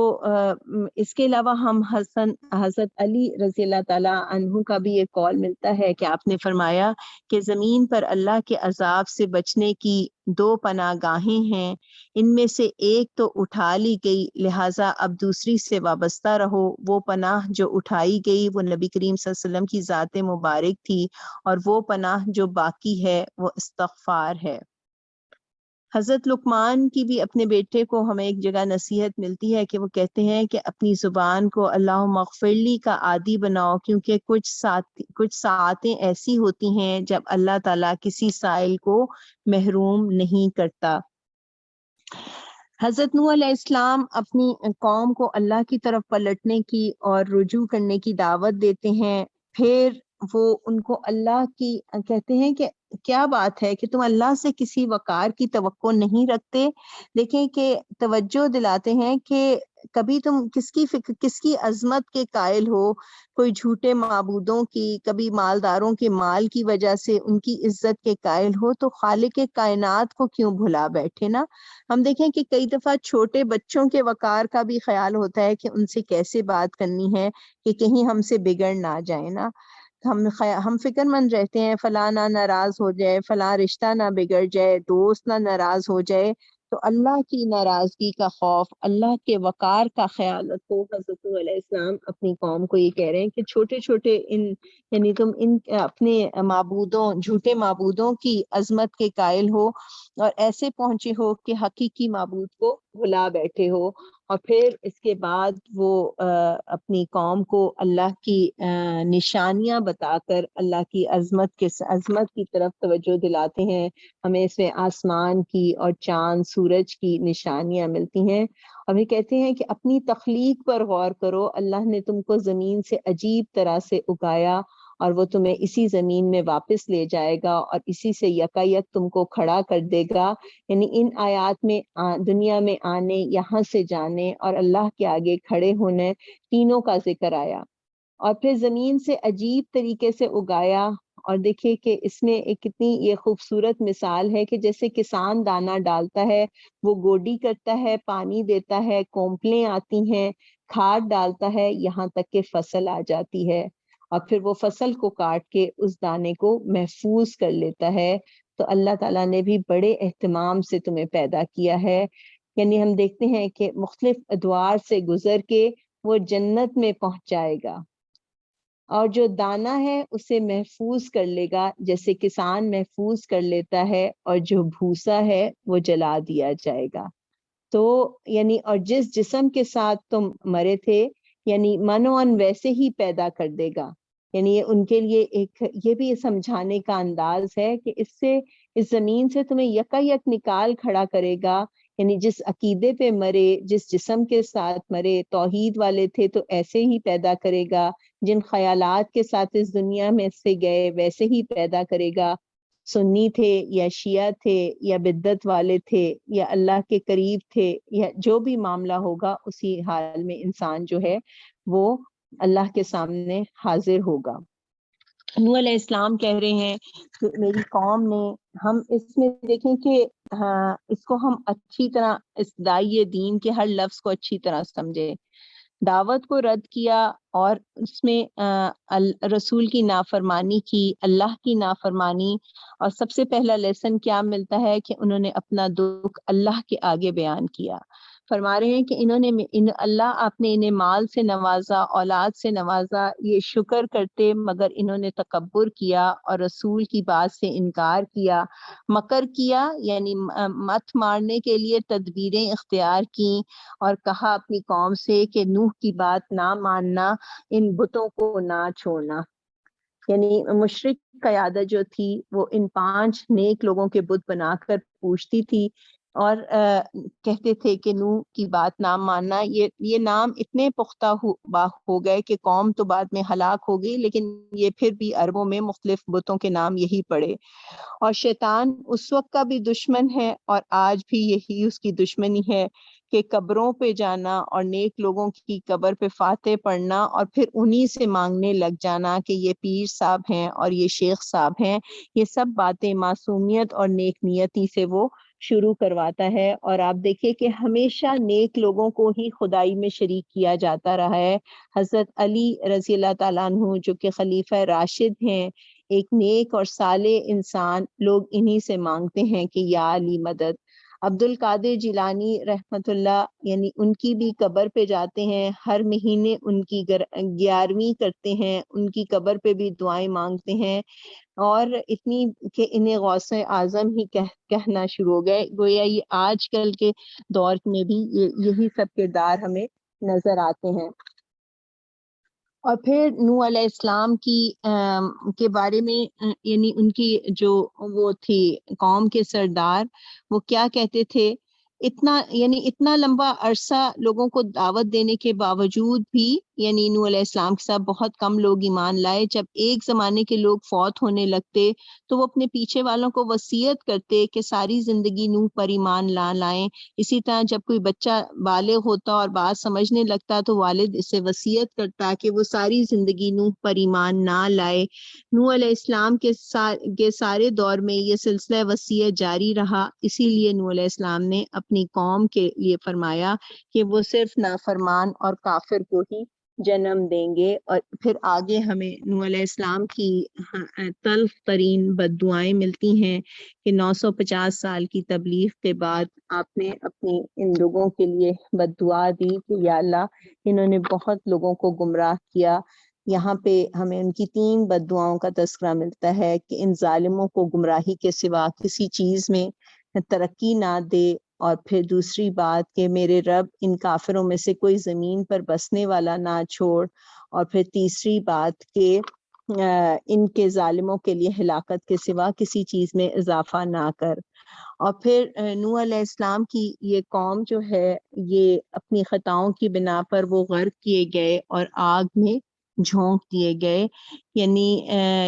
اس کے علاوہ ہم حضرت علی رضی اللہ تعالیٰ عنہ کا بھی ایک قول ملتا ہے کہ آپ نے فرمایا کہ زمین پر اللہ کے عذاب سے بچنے کی دو پناہ گاہیں ہیں، ان میں سے ایک تو اٹھا لی گئی، لہٰذا اب دوسری سے وابستہ رہو۔ وہ پناہ جو اٹھائی گئی وہ نبی کریم صلی اللہ علیہ وسلم کی ذات مبارک تھی، اور وہ پناہ جو باقی ہے وہ استغفار ہے۔ حضرت لقمان کی بھی اپنے بیٹے کو ہمیں ایک جگہ نصیحت ملتی ہے کہ وہ کہتے ہیں کہ اپنی زبان کو اللہم اغفرلی کا عادی بناؤ، کیونکہ کچھ ساعتیں ایسی ہوتی ہیں جب اللہ تعالیٰ کسی سائل کو محروم نہیں کرتا۔ حضرت نوح علیہ السلام اپنی قوم کو اللہ کی طرف پلٹنے کی اور رجوع کرنے کی دعوت دیتے ہیں، پھر وہ ان کو اللہ کی کہتے ہیں کہ کیا بات ہے کہ تم اللہ سے کسی وقار کی توقع نہیں رکھتے۔ دیکھیں کہ توجہ دلاتے ہیں کہ کبھی تم کس کی عظمت کے قائل ہو، کوئی جھوٹے معبودوں کی، کبھی مالداروں کے مال کی وجہ سے ان کی عزت کے قائل ہو، تو خالق کائنات کو کیوں بھلا بیٹھے نا۔ ہم دیکھیں کہ کئی دفعہ چھوٹے بچوں کے وقار کا بھی خیال ہوتا ہے کہ ان سے کیسے بات کرنی ہے کہ کہیں ہم سے بگڑ نہ جائے نا۔ ہم فکر مند رہتے ہیں فلاں نہ ناراض ہو جائے، فلاں رشتہ نہ بگڑ جائے، دوست نہ ناراض ہو جائے، تو اللہ کی ناراضگی کا خوف، اللہ کے وقار کا خیال رکھو۔ حضرت علیہ السلام اپنی قوم کو یہ کہہ رہے ہیں کہ چھوٹے چھوٹے یعنی تم اپنے معبودوں، جھوٹے معبودوں کی عظمت کے قائل ہو اور ایسے پہنچے ہو کہ حقیقی معبود کو بھلا بیٹھے ہو۔ اور پھر اس کے بعد وہ اپنی قوم کو اللہ کی نشانیاں بتا کر اللہ کی عظمت کی طرف توجہ دلاتے ہیں۔ ہمیں اس میں آسمان کی اور چاند سورج کی نشانیاں ملتی ہیں، اور یہ کہتے ہیں کہ اپنی تخلیق پر غور کرو، اللہ نے تم کو زمین سے عجیب طرح سے اگایا، اور وہ تمہیں اسی زمین میں واپس لے جائے گا اور اسی سے یکایک تم کو کھڑا کر دے گا۔ یعنی ان آیات میں دنیا میں آنے، یہاں سے جانے اور اللہ کے آگے کھڑے ہونے، تینوں کا ذکر آیا۔ اور پھر زمین سے عجیب طریقے سے اگایا، اور دیکھیں کہ اس میں ایک کتنی یہ خوبصورت مثال ہے کہ جیسے کسان دانہ ڈالتا ہے، وہ گوڈی کرتا ہے، پانی دیتا ہے، کونپلیں آتی ہیں، کھاد ڈالتا ہے، یہاں تک کہ فصل آ جاتی ہے، اور پھر وہ فصل کو کاٹ کے اس دانے کو محفوظ کر لیتا ہے۔ تو اللہ تعالیٰ نے بھی بڑے اہتمام سے تمہیں پیدا کیا ہے۔ یعنی ہم دیکھتے ہیں کہ مختلف ادوار سے گزر کے وہ جنت میں پہنچ جائے گا، اور جو دانہ ہے اسے محفوظ کر لے گا جیسے کسان محفوظ کر لیتا ہے، اور جو بھوسا ہے وہ جلا دیا جائے گا۔ تو یعنی اور جس جسم کے ساتھ تم مرے تھے، یعنی منوان ویسے ہی پیدا کر دے گا۔ یعنی ان کے لیے ایک یہ بھی سمجھانے کا انداز ہے کہ اس زمین سے تمہیں یکایک نکال کھڑا کرے گا، یعنی جس عقیدے پہ مرے، جس جسم کے ساتھ مرے، توحید والے تھے تو ایسے ہی پیدا کرے گا، جن خیالات کے ساتھ اس دنیا میں سے گئے ویسے ہی پیدا کرے گا، سنی تھے یا شیعہ تھے یا بدعت والے تھے یا اللہ کے قریب تھے، یا جو بھی معاملہ ہوگا اسی حال میں انسان جو ہے وہ اللہ کے سامنے حاضر ہوگا۔ نوح علیہ السلام کہہ رہے ہیں کہ میری قوم نے، ہم اس میں دیکھیں کہ اس کو ہم اچھی طرح، اس داعی دین کے ہر لفظ کو اچھی طرح سمجھے، دعوت کو رد کیا اور اس میں رسول کی نافرمانی کی، اللہ کی نافرمانی، اور سب سے پہلا لیسن کیا ملتا ہے کہ انہوں نے اپنا دکھ اللہ کے آگے بیان کیا۔ فرما رہے ہیں کہ اللہ آپ نے انہیں مال سے نوازا، اولاد سے نوازا، یہ شکر کرتے مگر انہوں نے تکبر کیا اور رسول کی بات سے انکار کیا، مکر کیا یعنی مت مارنے کے لیے تدبیریں اختیار کیں، اور کہا اپنی قوم سے کہ نوح کی بات نہ ماننا، ان بتوں کو نہ چھوڑنا۔ یعنی مشرک قیادت جو تھی وہ ان 5 نیک لوگوں کے بت بنا کر پوچھتی تھی، اور کہتے تھے کہ نوح کی بات نہ ماننا۔ یہ نام اتنے پختہ ہو گئے کہ قوم تو بعد میں ہلاک ہو گئی، لیکن یہ پھر بھی عربوں میں مختلف بتوں کے نام یہی پڑے۔ اور شیطان اس وقت کا بھی دشمن ہے اور آج بھی یہی اس کی دشمنی ہے کہ قبروں پہ جانا اور نیک لوگوں کی قبر پہ فاتح پڑھنا اور پھر انہی سے مانگنے لگ جانا کہ یہ پیر صاحب ہیں اور یہ شیخ صاحب ہیں، یہ سب باتیں معصومیت اور نیک نیتی سے وہ شروع کرواتا ہے۔ اور آپ دیکھیں کہ ہمیشہ نیک لوگوں کو ہی خدائی میں شریک کیا جاتا رہا ہے۔ حضرت علی رضی اللہ تعالیٰ عنہ جو کہ خلیفہ راشد ہیں، ایک نیک اور صالح انسان، لوگ انہی سے مانگتے ہیں کہ یا علی مدد۔ عبد القادر جیلانی رحمت اللہ، یعنی ان کی بھی قبر پہ جاتے ہیں، ہر مہینے ان کی 11ویں کرتے ہیں، ان کی قبر پہ بھی دعائیں مانگتے ہیں، اور اتنی کہ انہیں غوث اعظم ہی کہنا شروع ہو گئے۔ گویا یہ آج کل کے دور میں بھی یہی سب کردار ہمیں نظر آتے ہیں۔ اور پھر نوح علیہ السلام کے بارے میں یعنی ان کی جو وہ تھی قوم کے سردار، وہ کیا کہتے تھے، اتنا لمبا عرصہ لوگوں کو دعوت دینے کے باوجود بھی یعنی نوح علیہ السلام کے ساتھ بہت کم لوگ ایمان لائے۔ جب ایک زمانے کے لوگ فوت ہونے لگتے تو وہ اپنے پیچھے والوں کو وصیت کرتے کہ ساری زندگی نوح پر ایمان لائیں۔ اسی طرح جب کوئی بچہ بالغ ہوتا اور بات سمجھنے لگتا تو والد اسے وصیت کرتا کہ وہ ساری زندگی نوح پر ایمان نہ لائے۔ نوح علیہ السلام کے سارے دور میں یہ سلسلہ وصیت جاری رہا، اسی لیے نوح علیہ السلام نے اپنی قوم کے لیے فرمایا کہ وہ صرف نافرمان اور کافر کو ہی جنم دیں گے۔ اور پھر آگے ہمیں نوح علیہ السلام کی تلخ ترین بد دعائیں ملتی ہیں کہ 950 سال کی تبلیغ کے بعد آپ نے اپنی ان لوگوں کے لیے بد دعا دی کہ یا اللہ انہوں نے بہت لوگوں کو گمراہ کیا۔ یہاں پہ ہمیں ان کی 3 بد دعاؤں کا تذکرہ ملتا ہے کہ ان ظالموں کو گمراہی کے سوا کسی چیز میں ترقی نہ دے، اور پھر دوسری بات کہ میرے رب ان کافروں میں سے کوئی زمین پر بسنے والا نہ چھوڑ، اور پھر تیسری بات کہ ان کے ظالموں کے لیے ہلاکت کے سوا کسی چیز میں اضافہ نہ کر۔ اور پھر نوح علیہ السلام کی یہ قوم جو ہے یہ اپنی خطاؤں کی بنا پر وہ غرق کیے گئے اور آگ میں جھونک دیے گئے، یعنی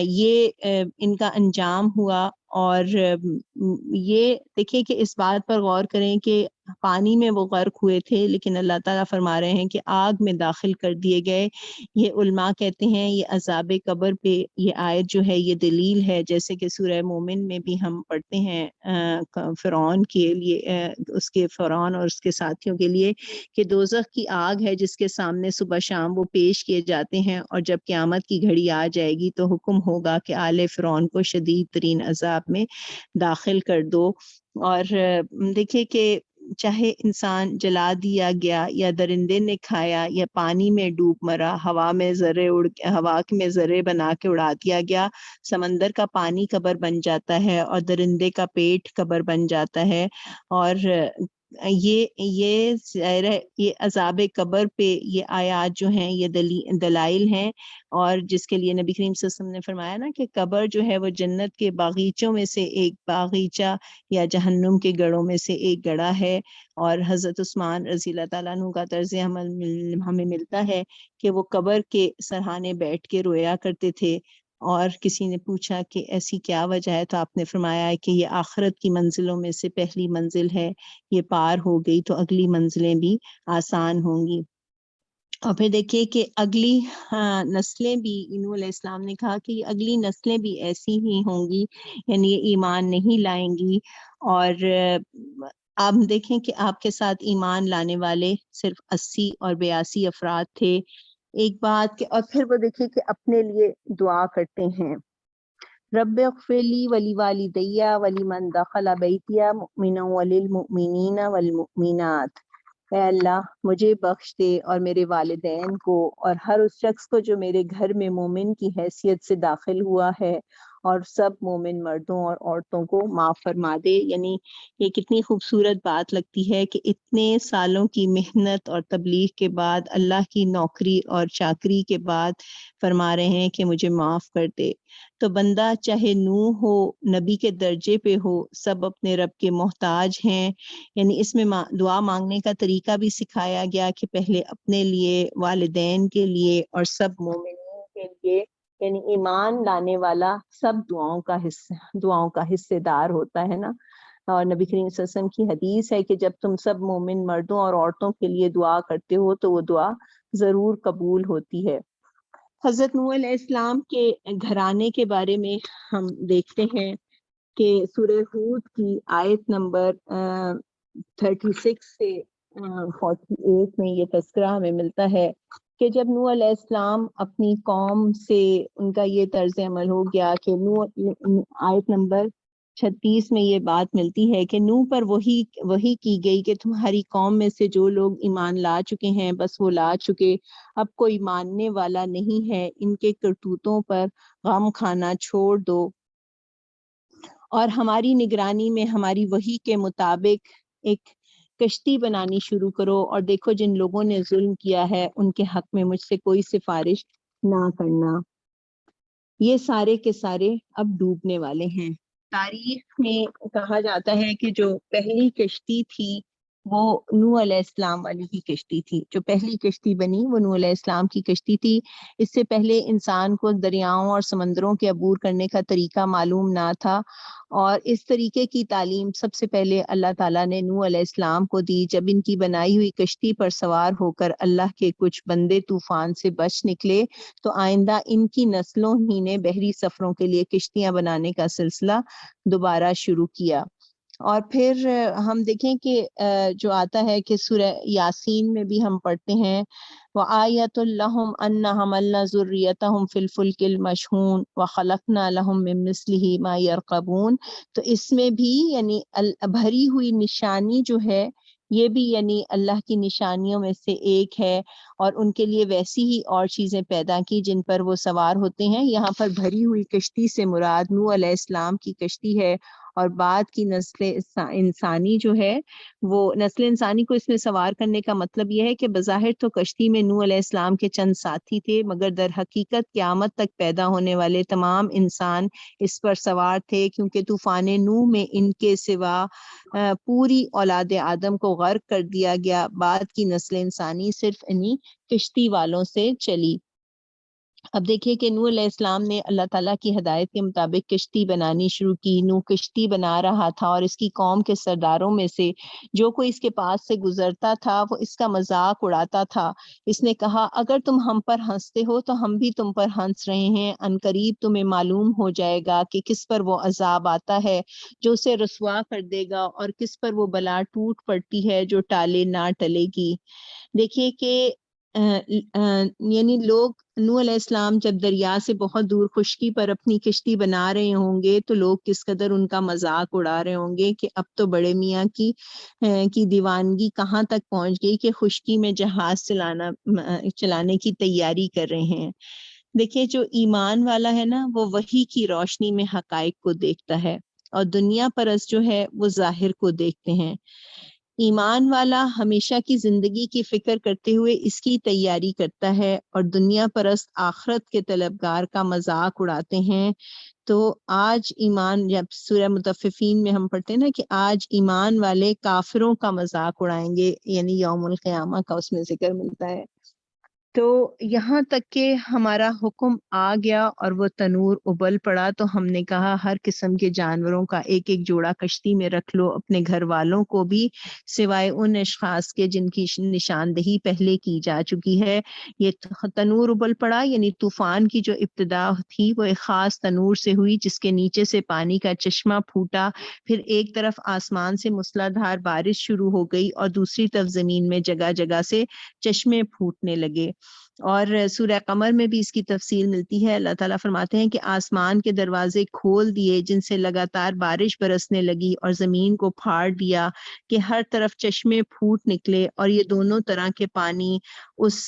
یہ ان کا انجام ہوا۔ اور یہ دیکھیں کہ اس بات پر غور کریں کہ پانی میں وہ غرق ہوئے تھے لیکن اللہ تعالیٰ فرما رہے ہیں کہ آگ میں داخل کر دیے گئے۔ یہ علماء کہتے ہیں یہ عذاب قبر پہ یہ آیت جو ہے یہ دلیل ہے، جیسے کہ سورہ مومن میں بھی ہم پڑھتے ہیں فرعون کے لیے، اس کے فرعون اور اس کے ساتھیوں کے لیے کہ دوزخ کی آگ ہے جس کے سامنے صبح شام وہ پیش کیے جاتے ہیں، اور جب قیامت کی گھڑی آ جائے گی تو حکم ہوگا کہ آل فرعون کو شدید ترین عذاب میں داخل کر دو۔ اور دیکھیں کہ چاہے انسان جلا دیا گیا یا درندے نے کھایا یا پانی میں ڈوب مرا، ہوا میں ذرے بنا کے اڑا دیا گیا، سمندر کا پانی قبر بن جاتا ہے اور درندے کا پیٹ قبر بن جاتا ہے، اور یہ عذاب قبر پہ یہ آیات جو ہیں یہ دلائل ہیں، اور جس کے لیے نبی کریم صلی اللہ علیہ وسلم نے فرمایا نا کہ قبر جو ہے وہ جنت کے باغیچوں میں سے ایک باغیچہ یا جہنم کے گڑھوں میں سے ایک گڑھا ہے۔ اور حضرت عثمان رضی اللہ تعالیٰ عنہ کا طرز عمل ہمیں ملتا ہے کہ وہ قبر کے سرہانے بیٹھ کے رویا کرتے تھے، اور کسی نے پوچھا کہ ایسی کیا وجہ ہے، تو آپ نے فرمایا کہ یہ آخرت کی منزلوں میں سے پہلی منزل ہے، یہ پار ہو گئی تو اگلی منزلیں بھی آسان ہوں گی۔ اور پھر دیکھیے کہ اگلی نسلیں بھی، نوح علیہ السلام نے کہا کہ اگلی نسلیں بھی ایسی ہی ہوں گی، یعنی یہ ایمان نہیں لائیں گی۔ اور آپ دیکھیں کہ آپ کے ساتھ ایمان لانے والے صرف 80 اور 82 افراد تھے۔ ایک بات کہ اور پھر وہ دیکھیے کہ اپنے لیے دعا کرتے ہیں، رب اغفر لی ولی والدی ولمن دخل بیتی مؤمنا وللمؤمنین والمؤمنات، اے اللہ مجھے بخش دے اور میرے والدین کو اور ہر اس شخص کو جو میرے گھر میں مومن کی حیثیت سے داخل ہوا ہے، اور سب مومن مردوں اور عورتوں کو معاف فرما دے۔ یعنی یہ کتنی خوبصورت بات لگتی ہے کہ اتنے سالوں کی محنت اور تبلیغ کے بعد، اللہ کی نوکری اور چاکری کے بعد فرما رہے ہیں کہ مجھے معاف کر دے۔ تو بندہ چاہے نوح ہو، نبی کے درجے پہ ہو، سب اپنے رب کے محتاج ہیں۔ یعنی اس میں دعا مانگنے کا طریقہ بھی سکھایا گیا کہ پہلے اپنے لیے، والدین کے لیے اور سب مومنین کے لیے، یعنی ایمان لانے والا سب دعاؤں کا حصے دار ہوتا ہے نا۔ اور نبی کریم صلی اللہ علیہ وسلم کی حدیث ہے کہ جب تم سب مومن مردوں اور عورتوں کے لیے دعا کرتے ہو تو وہ دعا ضرور قبول ہوتی ہے۔ حضرت نوح علیہ السلام کے گھرانے کے بارے میں ہم دیکھتے ہیں کہ سورہ ہود کی آیت نمبر 36 سے 48 میں یہ تذکرہ ہمیں ملتا ہے کہ جب نوح علیہ السلام اپنی قوم سے ان کا یہ طرز عمل ہو گیا کہ آیت نمبر 36 میں یہ بات ملتی ہے کہ نوح پر وہی کی گئی کہ تمہاری قوم میں سے جو لوگ ایمان لا چکے ہیں بس وہ لا چکے، اب کوئی ماننے والا نہیں ہے، ان کے کرتوتوں پر غم کھانا چھوڑ دو اور ہماری نگرانی میں ہماری وحی کے مطابق ایک کشتی بنانی شروع کرو، اور دیکھو جن لوگوں نے ظلم کیا ہے ان کے حق میں مجھ سے کوئی سفارش نہ کرنا۔ یہ سارے کے سارے اب ڈوبنے والے ہیں۔ تاریخ میں کہا جاتا ہے کہ جو پہلی کشتی تھی وہ نوح علیہ السلام والی کی کشتی تھی، جو پہلی کشتی بنی وہ نوح علیہ السلام کی کشتی تھی۔ اس سے پہلے انسان کو دریاؤں اور سمندروں کے عبور کرنے کا طریقہ معلوم نہ تھا، اور اس طریقے کی تعلیم سب سے پہلے اللہ تعالیٰ نے نوح علیہ السلام کو دی۔ جب ان کی بنائی ہوئی کشتی پر سوار ہو کر اللہ کے کچھ بندے طوفان سے بچ نکلے تو آئندہ ان کی نسلوں ہی نے بحری سفروں کے لیے کشتیاں بنانے کا سلسلہ دوبارہ شروع کیا۔ اور پھر ہم دیکھیں کہ جو آتا ہے کہ سورہ یاسین میں بھی ہم پڑھتے ہیں وَآیَةٌ لَهُمْ أَنَّا حَمَلْنَا ذُرِّيَّتَهُمْ فِي الْفُلْكِ الْمَشْحُونِ وَخَلَقْنَا لَهُم مِّن مِّثْلِهِ مَا يَرْكَبُونَ۔ تو اس میں بھی یعنی بھری ہوئی نشانی جو ہے یہ بھی یعنی اللہ کی نشانیوں میں سے ایک ہے، اور ان کے لیے ویسی ہی اور چیزیں پیدا کی جن پر وہ سوار ہوتے ہیں۔ یہاں پر بھری ہوئی کشتی سے مراد نوح علیہ السلام کی کشتی ہے، اور بعد کی نسل انسانی جو ہے وہ نسل انسانی کو اس میں سوار کرنے کا مطلب یہ ہے کہ بظاہر تو کشتی میں نوح علیہ السلام کے چند ساتھی تھے، مگر در حقیقت قیامت تک پیدا ہونے والے تمام انسان اس پر سوار تھے، کیونکہ طوفان نوح میں ان کے سوا پوری اولاد آدم کو غرق کر دیا گیا۔ بعد کی نسل انسانی صرف انہی کشتی والوں سے چلی۔ اب دیکھیے کہ نوح علیہ السلام نے اللہ تعالیٰ کی ہدایت کے مطابق کشتی بنانی شروع کی۔ نوح کشتی بنا رہا تھا اور اس کی قوم کے سرداروں میں سے جو کوئی اس کے پاس سے گزرتا تھا وہ اس کا مذاق اڑاتا تھا۔ اس نے کہا اگر تم ہم پر ہنستے ہو تو ہم بھی تم پر ہنس رہے ہیں، عنقریب تمہیں معلوم ہو جائے گا کہ کس پر وہ عذاب آتا ہے جو اسے رسوا کر دے گا، اور کس پر وہ بلا ٹوٹ پڑتی ہے جو ٹالے نہ ٹلے گی۔ دیکھیے کہ یعنی لوگ نوح علیہ السلام جب دریا سے بہت دور خشکی پر اپنی کشتی بنا رہے ہوں گے تو لوگ کس قدر ان کا مذاق اڑا رہے ہوں گے کہ اب تو بڑے میاں کی دیوانگی کہاں تک پہنچ گئی کہ خشکی میں جہاز چلانے کی تیاری کر رہے ہیں۔ دیکھیے جو ایمان والا ہے نا وہ وحی کی روشنی میں حقائق کو دیکھتا ہے، اور دنیا پرست جو ہے وہ ظاہر کو دیکھتے ہیں۔ ایمان والا ہمیشہ کی زندگی کی فکر کرتے ہوئے اس کی تیاری کرتا ہے، اور دنیا پرست آخرت کے طلبگار کا مذاق اڑاتے ہیں۔ تو آج ایمان، جب سورہ مطففین میں ہم پڑھتے ہیں نا کہ آج ایمان والے کافروں کا مذاق اڑائیں گے، یعنی یوم القیامہ کا اس میں ذکر ملتا ہے۔ تو یہاں تک کہ ہمارا حکم آ گیا اور وہ تنور ابل پڑا، تو ہم نے کہا ہر قسم کے جانوروں کا ایک ایک جوڑا کشتی میں رکھ لو، اپنے گھر والوں کو بھی، سوائے ان اشخاص کے جن کی نشاندہی پہلے کی جا چکی ہے۔ یہ تنور ابل پڑا یعنی طوفان کی جو ابتدا تھی وہ ایک خاص تنور سے ہوئی، جس کے نیچے سے پانی کا چشمہ پھوٹا، پھر ایک طرف آسمان سے موسلا دھار بارش شروع ہو گئی اور دوسری طرف زمین میں جگہ جگہ سے چشمے پھوٹنے لگے۔ اور سورہ قمر میں بھی اس کی تفصیل ملتی ہے۔ اللہ تعالیٰ فرماتے ہیں کہ آسمان کے دروازے کھول دیے جن سے لگاتار بارش برسنے لگی، اور زمین کو پھاڑ دیا کہ ہر طرف چشمے پھوٹ نکلے، اور یہ دونوں طرح کے پانی اس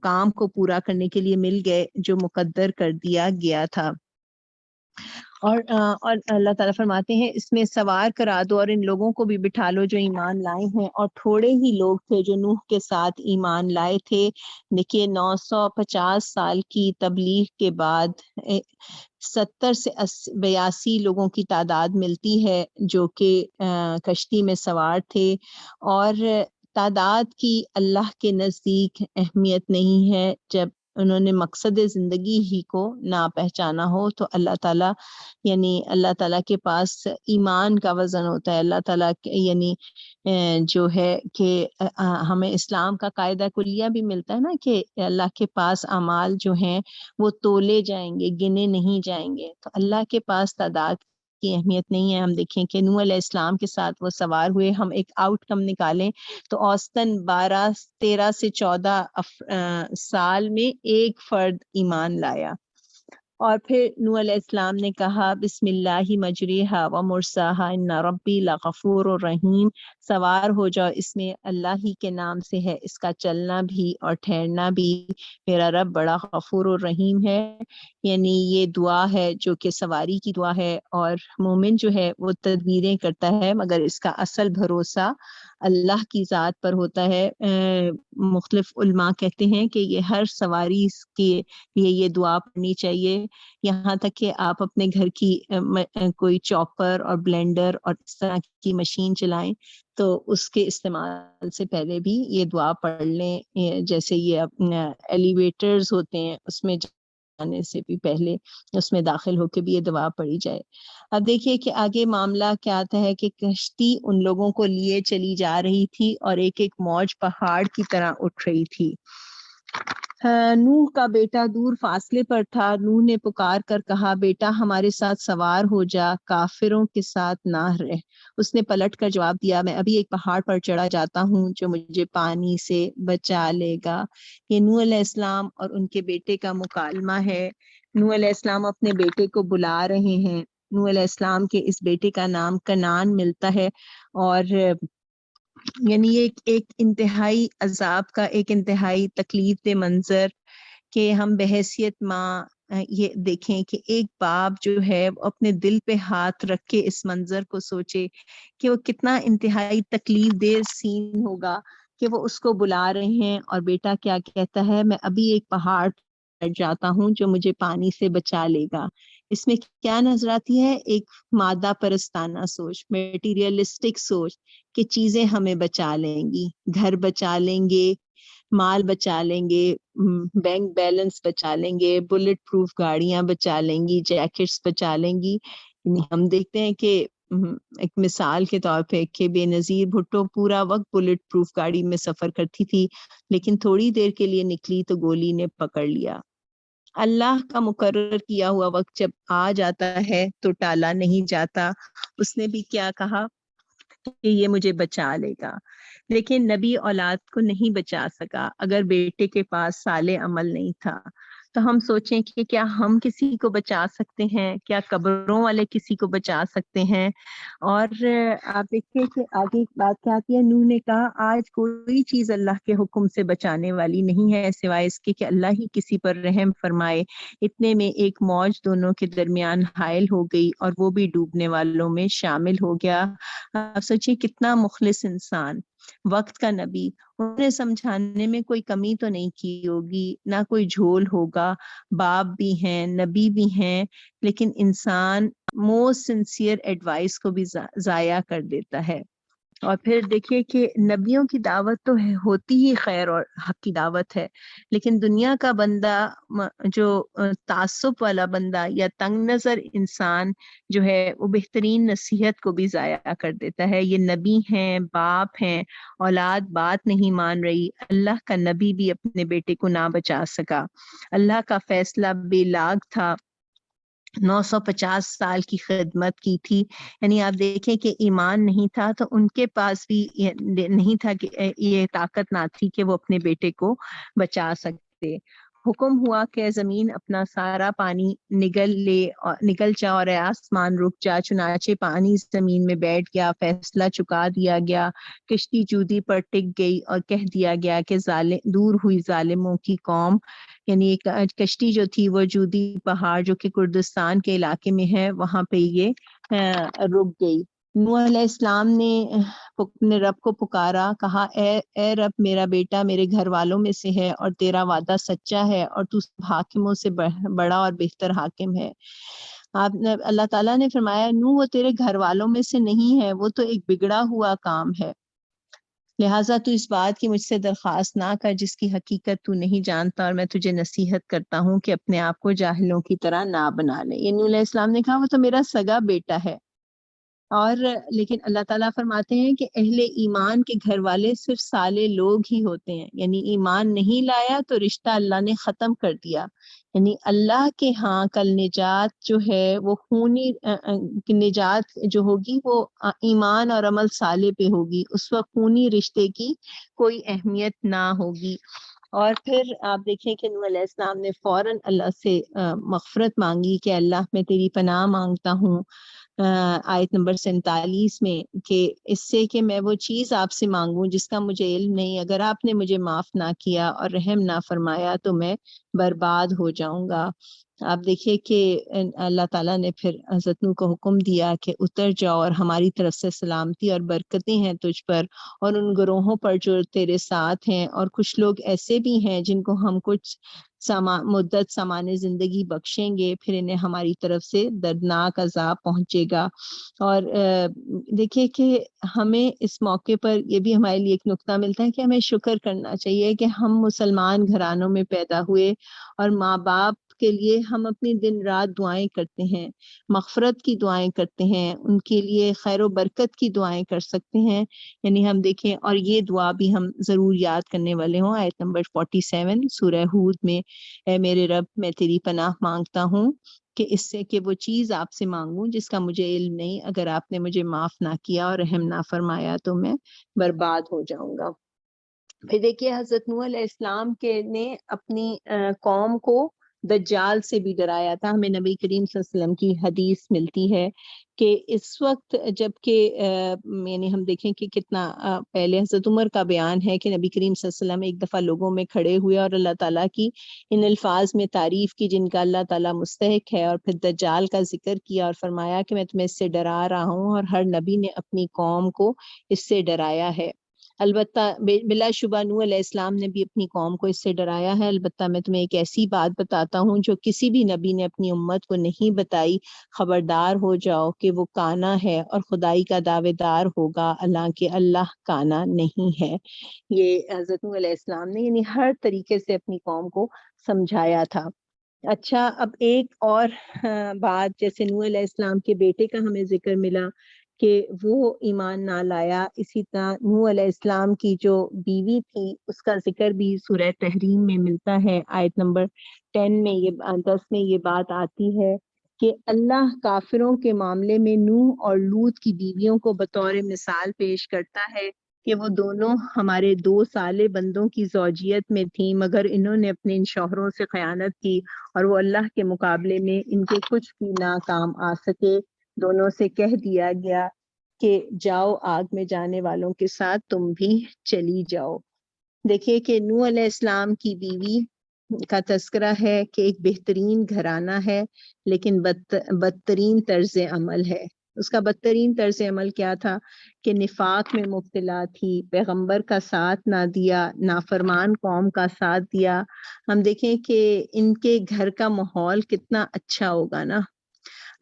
کام کو پورا کرنے کے لیے مل گئے جو مقدر کر دیا گیا تھا۔ اور اللہ تعالیٰ فرماتے ہیں اس میں سوار کرا دو اور ان لوگوں کو بھی بٹھا لو جو ایمان لائے ہیں، اور تھوڑے ہی لوگ تھے جو نوح کے ساتھ ایمان لائے تھے۔ دیکھیے 950 سال کی تبلیغ کے بعد 70 سے 82 لوگوں کی تعداد ملتی ہے جو کہ کشتی میں سوار تھے، اور تعداد کی اللہ کے نزدیک اہمیت نہیں ہے۔ جب انہوں نے مقصد زندگی ہی کو نہ پہچانا ہو تو اللہ تعالیٰ، یعنی اللہ تعالیٰ کے پاس ایمان کا وزن ہوتا ہے۔ اللہ تعالیٰ یعنی جو ہے کہ ہمیں اسلام کا قاعدہ کلیہ بھی ملتا ہے نا کہ اللہ کے پاس اعمال جو ہیں وہ تولے جائیں گے، گنے نہیں جائیں گے۔ تو اللہ کے پاس تعداد کی اہمیت نہیں ہے۔ ہم دیکھیں کہ نوح علیہ السلام کے ساتھ وہ سوار ہوئے، ہم ایک آؤٹ کم نکالیں تو اوسطاً 13 سے 14 سال میں ایک فرد ایمان لایا۔ اور پھر نوح علیہ السلام نے کہا بسم اللہ مجریہا و مرساہا ان ربی لغفور الرحیم، سوار ہو جاؤ، اس میں اللہ ہی کے نام سے ہے، اس کا چلنا بھی اور ٹھہرنا بھی، میرا رب بڑا غفور الرحیم ہے۔ یعنی یہ دعا ہے جو کہ سواری کی دعا ہے، اور مومن جو ہے وہ تدبیریں کرتا ہے مگر اس کا اصل بھروسہ اللہ کی ذات پر ہوتا ہے۔ مختلف علماء کہتے ہیں کہ یہ ہر سواری کے لیے یہ دعا پڑھنی چاہیے، یہاں تک کہ آپ اپنے گھر کی کوئی چاپر اور بلینڈر اور اس طرح کی مشین چلائیں تو اس کے استعمال سے پہلے بھی یہ دعا پڑھ لیں۔ جیسے یہ ایلیویٹرز ہوتے ہیں اس میں جانے سے بھی پہلے اس میں داخل ہو کے بھی یہ دعا پڑھی جائے۔ اب دیکھیے کہ آگے معاملہ کیا آتا ہے کہ کشتی ان لوگوں کو لیے چلی جا رہی تھی اور ایک ایک موج پہاڑ کی طرح اٹھ رہی تھی۔ نوح کا بیٹا دور فاصلے پر تھا۔ نوح نے پکار کر کہا بیٹا ہمارے ساتھ سوار ہو جا، کافروں کے ساتھ نہ رہ۔ اس نے پلٹ کر جواب دیا میں ابھی ایک پہاڑ پر چڑھا جاتا ہوں جو مجھے پانی سے بچا لے گا۔ یہ نوح علیہ السلام اور ان کے بیٹے کا مکالمہ ہے۔ نوح علیہ السلام اپنے بیٹے کو بلا رہے ہیں۔ نوح علیہ السلام کے اس بیٹے کا نام کنعان ملتا ہے، اور یعنی ایک انتہائی عذاب کا، ایک انتہائی تکلیف دہ منظر کہ ہم بحیثیت ماں یہ دیکھیں کہ ایک باپ جو ہے وہ اپنے دل پہ ہاتھ رکھ کے اس منظر کو سوچے کہ وہ کتنا انتہائی تکلیف دہ سین ہوگا کہ وہ اس کو بلا رہے ہیں اور بیٹا کیا کہتا ہے میں ابھی ایک پہاڑ پر جاتا ہوں جو مجھے پانی سے بچا لے گا۔ اس میں کیا نظر آتی ہے؟ ایک مادہ پرستانہ سوچ، میٹیریلسٹک سوچ کہ چیزیں ہمیں بچا لیں گی، گھر بچا لیں گے، مال بچا لیں گے، بینک بیلنس بچا لیں گے، بلٹ پروف گاڑیاں بچا لیں گی، جیکٹس بچا لیں گی۔ ہم دیکھتے ہیں کہ ایک مثال کے طور پہ کہ بے نظیر بھٹو پورا وقت بلٹ پروف گاڑی میں سفر کرتی تھی، لیکن تھوڑی دیر کے لیے نکلی تو گولی نے پکڑ لیا۔ اللہ کا مقرر کیا ہوا وقت جب آ جاتا ہے تو ٹالا نہیں جاتا۔ اس نے بھی کیا کہا کہ یہ مجھے بچا لے گا، لیکن نبی اولاد کو نہیں بچا سکا اگر بیٹے کے پاس صالح عمل نہیں تھا۔ تو ہم سوچیں کہ کیا ہم کسی کو بچا سکتے ہیں، کیا قبروں والے کسی کو بچا سکتے ہیں؟ اور آپ دیکھیں کہ آگے ایک بات کیا آتی ہے، نوح نے کہا آج کوئی چیز اللہ کے حکم سے بچانے والی نہیں ہے سوائے اس کے کہ اللہ ہی کسی پر رحم فرمائے۔ اتنے میں ایک موج دونوں کے درمیان حائل ہو گئی اور وہ بھی ڈوبنے والوں میں شامل ہو گیا۔ آپ سوچیں کتنا مخلص انسان، وقت کا نبی، انہوں نے سمجھانے میں کوئی کمی تو نہیں کی ہوگی، نہ کوئی جھول ہوگا، باپ بھی ہیں، نبی بھی ہیں، لیکن انسان موسٹ سنسیئر ایڈوائس کو بھی ضائع کر دیتا ہے۔ اور پھر دیکھیے کہ نبیوں کی دعوت تو ہوتی ہی خیر اور حق کی دعوت ہے، لیکن دنیا کا بندہ جو تعصب والا بندہ یا تنگ نظر انسان جو ہے وہ بہترین نصیحت کو بھی ضائع کر دیتا ہے۔ یہ نبی ہیں، باپ ہیں، اولاد بات نہیں مان رہی، اللہ کا نبی بھی اپنے بیٹے کو نہ بچا سکا۔ اللہ کا فیصلہ بے لاگ تھا، 950 سال کی خدمت کی تھی، یعنی آپ دیکھیں کہ ایمان نہیں تھا تو ان کے پاس بھی نہیں تھا کہ یہ طاقت نہ تھی کہ وہ اپنے بیٹے کو بچا سکتے۔ حکم ہوا کہ زمین اپنا سارا پانی نگل جا اور آسمان رک جا، چنانچہ پانی زمین میں بیٹھ گیا، فیصلہ چکا دیا گیا، کشتی جودی پر ٹک گئی اور کہہ دیا گیا کہ دور ہوئی ظالموں کی قوم، یعنی ایک کشتی جو تھی وہ جودی پہاڑ جو کہ کردستان کے علاقے میں ہے وہاں پہ یہ رک گئی۔ نوح علیہ السلام نے اپنے رب کو پکارا، کہا اے رب، میرا بیٹا میرے گھر والوں میں سے ہے اور تیرا وعدہ سچا ہے اور تو حاکموں سے بڑا اور بہتر حاکم ہے۔ اللہ تعالیٰ نے فرمایا نوح وہ تیرے گھر والوں میں سے نہیں ہے، وہ تو ایک بگڑا ہوا کام ہے، لہٰذا تو اس بات کی مجھ سے درخواست نہ کر جس کی حقیقت تو نہیں جانتا، اور میں تجھے نصیحت کرتا ہوں کہ اپنے آپ کو جاہلوں کی طرح نہ بنا لے۔ یہ نوح علیہ السلام نے کہا وہ تو میرا سگا بیٹا ہے، اور لیکن اللہ تعالیٰ فرماتے ہیں کہ اہل ایمان کے گھر والے صرف صالح لوگ ہی ہوتے ہیں، یعنی ایمان نہیں لایا تو رشتہ اللہ نے ختم کر دیا، یعنی اللہ کے ہاں کل نجات جو ہے وہ خونی نجات جو ہوگی وہ ایمان اور عمل صالح پہ ہوگی، اس وقت خونی رشتے کی کوئی اہمیت نہ ہوگی۔ اور پھر آپ دیکھیں کہ نوح علیہ السلام نے فوراً اللہ سے مغفرت مانگی کہ اللہ میں تیری پناہ مانگتا ہوں، آیت نمبر 47 میں، کہ اس سے کہ میں وہ چیز آپ سے مانگوں جس کا مجھے علم نہیں، اگر آپ نے مجھے معاف نہ کیا اور رحم نہ فرمایا تو میں برباد ہو جاؤں گا۔ آپ دیکھیے کہ اللہ تعالیٰ نے پھر حضرت نوح کو حکم دیا کہ اتر جاؤ اور ہماری طرف سے سلامتی اور برکتیں ہیں تجھ پر اور ان گروہوں پر جو تیرے ساتھ ہیں، اور کچھ لوگ ایسے بھی ہیں جن کو ہم کچھ مدت سامان زندگی بخشیں گے، پھر انہیں ہماری طرف سے دردناک عذاب پہنچے گا۔ اور دیکھیے کہ ہمیں اس موقع پر یہ بھی ہمارے لیے ایک نقطہ ملتا ہے کہ ہمیں شکر کرنا چاہیے کہ ہم مسلمان گھرانوں میں پیدا ہوئے، اور ماں باپ کے لیے ہم اپنی دن رات دعائیں کرتے ہیں، مغفرت کی دعائیں کرتے ہیں، ان کے لیے خیر و برکت کی دعائیں کر سکتے ہیں، یعنی ہم دیکھیں، اور یہ دعا بھی ہم ضرور یاد کرنے والے ہوں، آیت نمبر 47 سورہ ہود میں، اے میرے رب میں تیری پناہ مانگتا ہوں کہ اس سے کہ وہ چیز آپ سے مانگوں جس کا مجھے علم نہیں، اگر آپ نے مجھے معاف نہ کیا اور رحم نہ فرمایا تو میں برباد ہو جاؤں گا۔ پھر دیکھیے حضرت نوح علیہ السلام کے نے اپنی قوم کو دجال سے بھی ڈرایا تھا۔ ہمیں نبی کریم صلی اللہ علیہ وسلم کی حدیث ملتی ہے کہ اس وقت جب کہ یعنی ہم دیکھیں کہ کتنا پہلے حضرت عمر کا بیان ہے کہ نبی کریم صلی اللہ علیہ وسلم ایک دفعہ لوگوں میں کھڑے ہوئے اور اللہ تعالیٰ کی ان الفاظ میں تعریف کی جن کا اللہ تعالیٰ مستحق ہے، اور پھر دجال کا ذکر کیا اور فرمایا کہ میں تمہیں اس سے ڈرا رہا ہوں، اور ہر نبی نے اپنی قوم کو اس سے ڈرایا ہے۔ البتہ بلا شبہ نوح علیہ السلام نے بھی اپنی قوم کو اس سے ڈرایا ہے، البتہ میں تمہیں ایک ایسی بات بتاتا ہوں جو کسی بھی نبی نے اپنی امت کو نہیں بتائی، خبردار ہو جاؤ کہ وہ کانا ہے اور خدائی کا دعوے دار ہوگا، حالانکہ اللہ کانا نہیں ہے۔ یہ حضرت نوح علیہ السلام نے یعنی ہر طریقے سے اپنی قوم کو سمجھایا تھا۔ اچھا، اب ایک اور بات، جیسے نوح علیہ السلام کے بیٹے کا ہمیں ذکر ملا کہ وہ ایمان نہ لایا، اسی طرح نوح علیہ السلام کی جو بیوی تھی اس کا ذکر بھی سورہ تحریم میں ملتا ہے، آیت نمبر 10 میں 10 میں یہ بات آتی ہے کہ اللہ کافروں کے معاملے میں نوح اور لوط کی بیویوں کو بطور مثال پیش کرتا ہے کہ وہ دونوں ہمارے 2 صالح بندوں کی زوجیت میں تھیں، مگر انہوں نے اپنے ان شوہروں سے خیانت کی اور وہ اللہ کے مقابلے میں ان کے کچھ بھی نہ کام آ سکے۔ دونوں سے کہہ دیا گیا کہ جاؤ، آگ میں جانے والوں کے ساتھ تم بھی چلی جاؤ۔ دیکھیے کہ نوح علیہ السلام کی بیوی کا تذکرہ ہے کہ ایک بہترین گھرانہ ہے، لیکن بدترین طرز عمل ہے۔ اس کا بدترین طرز عمل کیا تھا کہ نفاق میں مبتلا تھی، پیغمبر کا ساتھ نہ دیا، نافرمان قوم کا ساتھ دیا۔ ہم دیکھیں کہ ان کے گھر کا ماحول کتنا اچھا ہوگا نا،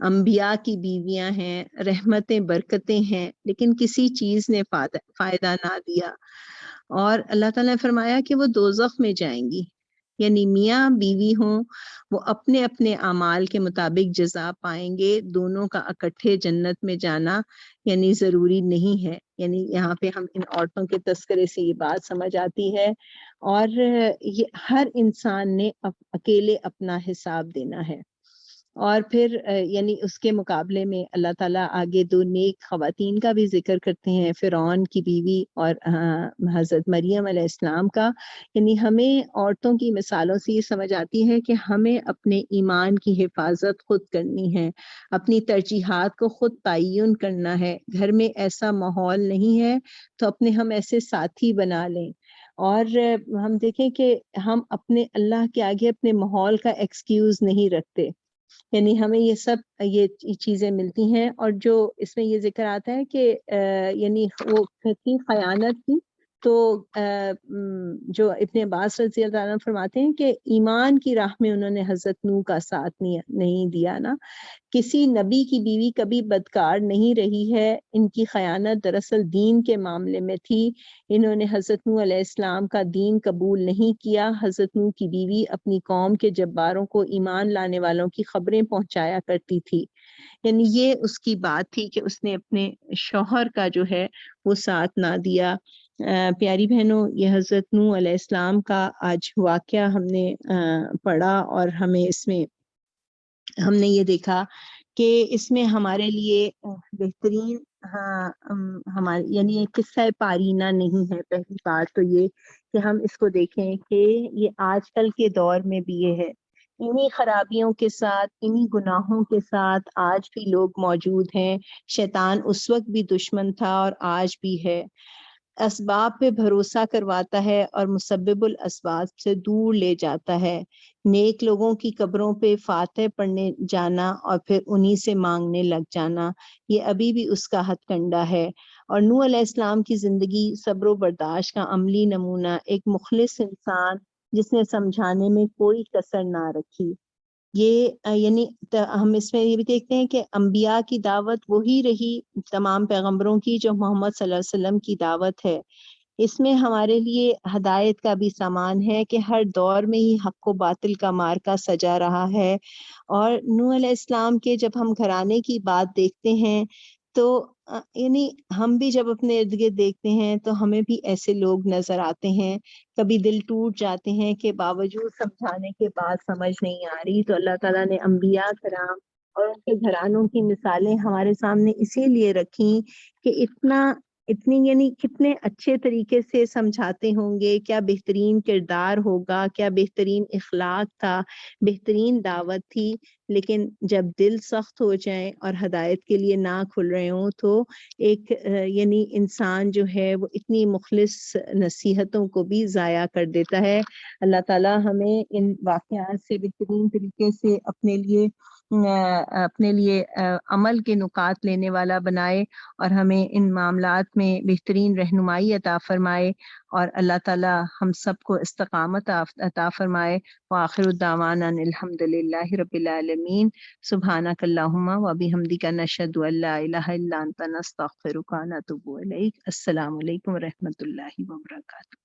انبیاء کی بیویاں ہیں، رحمتیں برکتیں ہیں، لیکن کسی چیز نے فائدہ نہ دیا، اور اللہ تعالیٰ نے فرمایا کہ وہ دوزخ میں جائیں گی۔ یعنی میاں بیوی ہوں، وہ اپنے اپنے اعمال کے مطابق جزا پائیں گے، دونوں کا اکٹھے جنت میں جانا یعنی ضروری نہیں ہے۔ یعنی یہاں پہ ہم ان عورتوں کے تذکرے سے یہ بات سمجھ آتی ہے، اور یہ ہر انسان نے اکیلے اپنا حساب دینا ہے۔ اور پھر یعنی اس کے مقابلے میں اللہ تعالیٰ آگے 2 نیک خواتین کا بھی ذکر کرتے ہیں، فرعون کی بیوی اور حضرت مریم علیہ السلام کا۔ یعنی ہمیں عورتوں کی مثالوں سے یہ سمجھ آتی ہے کہ ہمیں اپنے ایمان کی حفاظت خود کرنی ہے، اپنی ترجیحات کو خود تعین کرنا ہے۔ گھر میں ایسا ماحول نہیں ہے تو اپنے ہم ایسے ساتھی بنا لیں، اور ہم دیکھیں کہ ہم اپنے اللہ کے آگے اپنے ماحول کا ایکسکیوز نہیں رکھتے۔ یعنی ہمیں یہ سب یہ چیزیں ملتی ہیں، اور جو اس میں یہ ذکر آتا ہے کہ یعنی وہ کی خیانت کی، تو جو ابن عباس رضی اللہ عنہ فرماتے ہیں کہ ایمان کی راہ میں انہوں نے حضرت نوح کا ساتھ نہیں دیا نا۔ کسی نبی کی بیوی کبھی بدکار نہیں رہی ہے، ان کی خیانت دراصل دین کے معاملے میں تھی۔ انہوں نے حضرت نوح علیہ السلام کا دین قبول نہیں کیا۔ حضرت نوح کی بیوی اپنی قوم کے جباروں کو ایمان لانے والوں کی خبریں پہنچایا کرتی تھی۔ یعنی یہ اس کی بات تھی کہ اس نے اپنے شوہر کا جو ہے وہ ساتھ نہ دیا۔ پیاری بہنوں، یہ حضرت نوح علیہ السلام کا آج واقعہ ہم نے پڑھا، اور ہمیں اس میں ہم نے یہ دیکھا کہ اس میں ہمارے لیے بہترین ہمارے یعنی ایک قصہ پارینہ نہیں ہے۔ پہلی بات تو یہ کہ ہم اس کو دیکھیں کہ یہ آج کل کے دور میں بھی یہ ہے، انہی خرابیوں کے ساتھ، انہی گناہوں کے ساتھ آج بھی لوگ موجود ہیں۔ شیطان اس وقت بھی دشمن تھا اور آج بھی ہے، اسباب پہ بھروسہ کرواتا ہے اور مسبب الاسباب سے دور لے جاتا ہے۔ نیک لوگوں کی قبروں پہ فاتح پڑھنے جانا اور پھر انہی سے مانگنے لگ جانا، یہ ابھی بھی اس کا ہتھ کنڈا ہے۔ اور نوح علیہ السلام کی زندگی صبر و برداشت کا عملی نمونہ، ایک مخلص انسان جس نے سمجھانے میں کوئی کسر نہ رکھی۔ یہ یعنی ہم اس میں یہ بھی دیکھتے ہیں کہ انبیاء کی دعوت وہی رہی تمام پیغمبروں کی جو محمد صلی اللہ علیہ وسلم کی دعوت ہے۔ اس میں ہمارے لیے ہدایت کا بھی سامان ہے کہ ہر دور میں ہی حق و باطل کا مارکا سجا رہا ہے۔ اور نوح علیہ السلام کے جب ہم گھرانے کی بات دیکھتے ہیں تو یعنی ہم بھی جب اپنے ارد گرد دیکھتے ہیں تو ہمیں بھی ایسے لوگ نظر آتے ہیں، کبھی دل ٹوٹ جاتے ہیں کہ باوجود سمجھانے کے بعد سمجھ نہیں آ رہی۔ تو اللہ تعالیٰ نے انبیاء کرام اور ان کے گھرانوں کی مثالیں ہمارے سامنے اسی لیے رکھیں کہ اتنی یعنی کتنے اچھے طریقے سے سمجھاتے ہوں گے، کیا بہترین کردار ہوگا، کیا بہترین اخلاق تھا، بہترین دعوت تھی۔ لیکن جب دل سخت ہو جائیں اور ہدایت کے لیے نہ کھل رہے ہوں تو ایک یعنی انسان جو ہے وہ اتنی مخلص نصیحتوں کو بھی ضائع کر دیتا ہے۔ اللہ تعالیٰ ہمیں ان واقعات سے بہترین طریقے سے اپنے لیے عمل کے نکات لینے والا بنائے، اور ہمیں ان معاملات میں بہترین رہنمائی عطا فرمائے، اور اللہ تعالیٰ ہم سب کو استقامت عطا فرمائے۔ وآخر الدعوانا الحمد للہ رب العالمین۔ سبحانک اللہم و بحمدک نشہد ان لا الہ الا انت نستغفرک و نتوب الیک۔ السلام علیکم و رحمۃ اللہ وبرکاتہ۔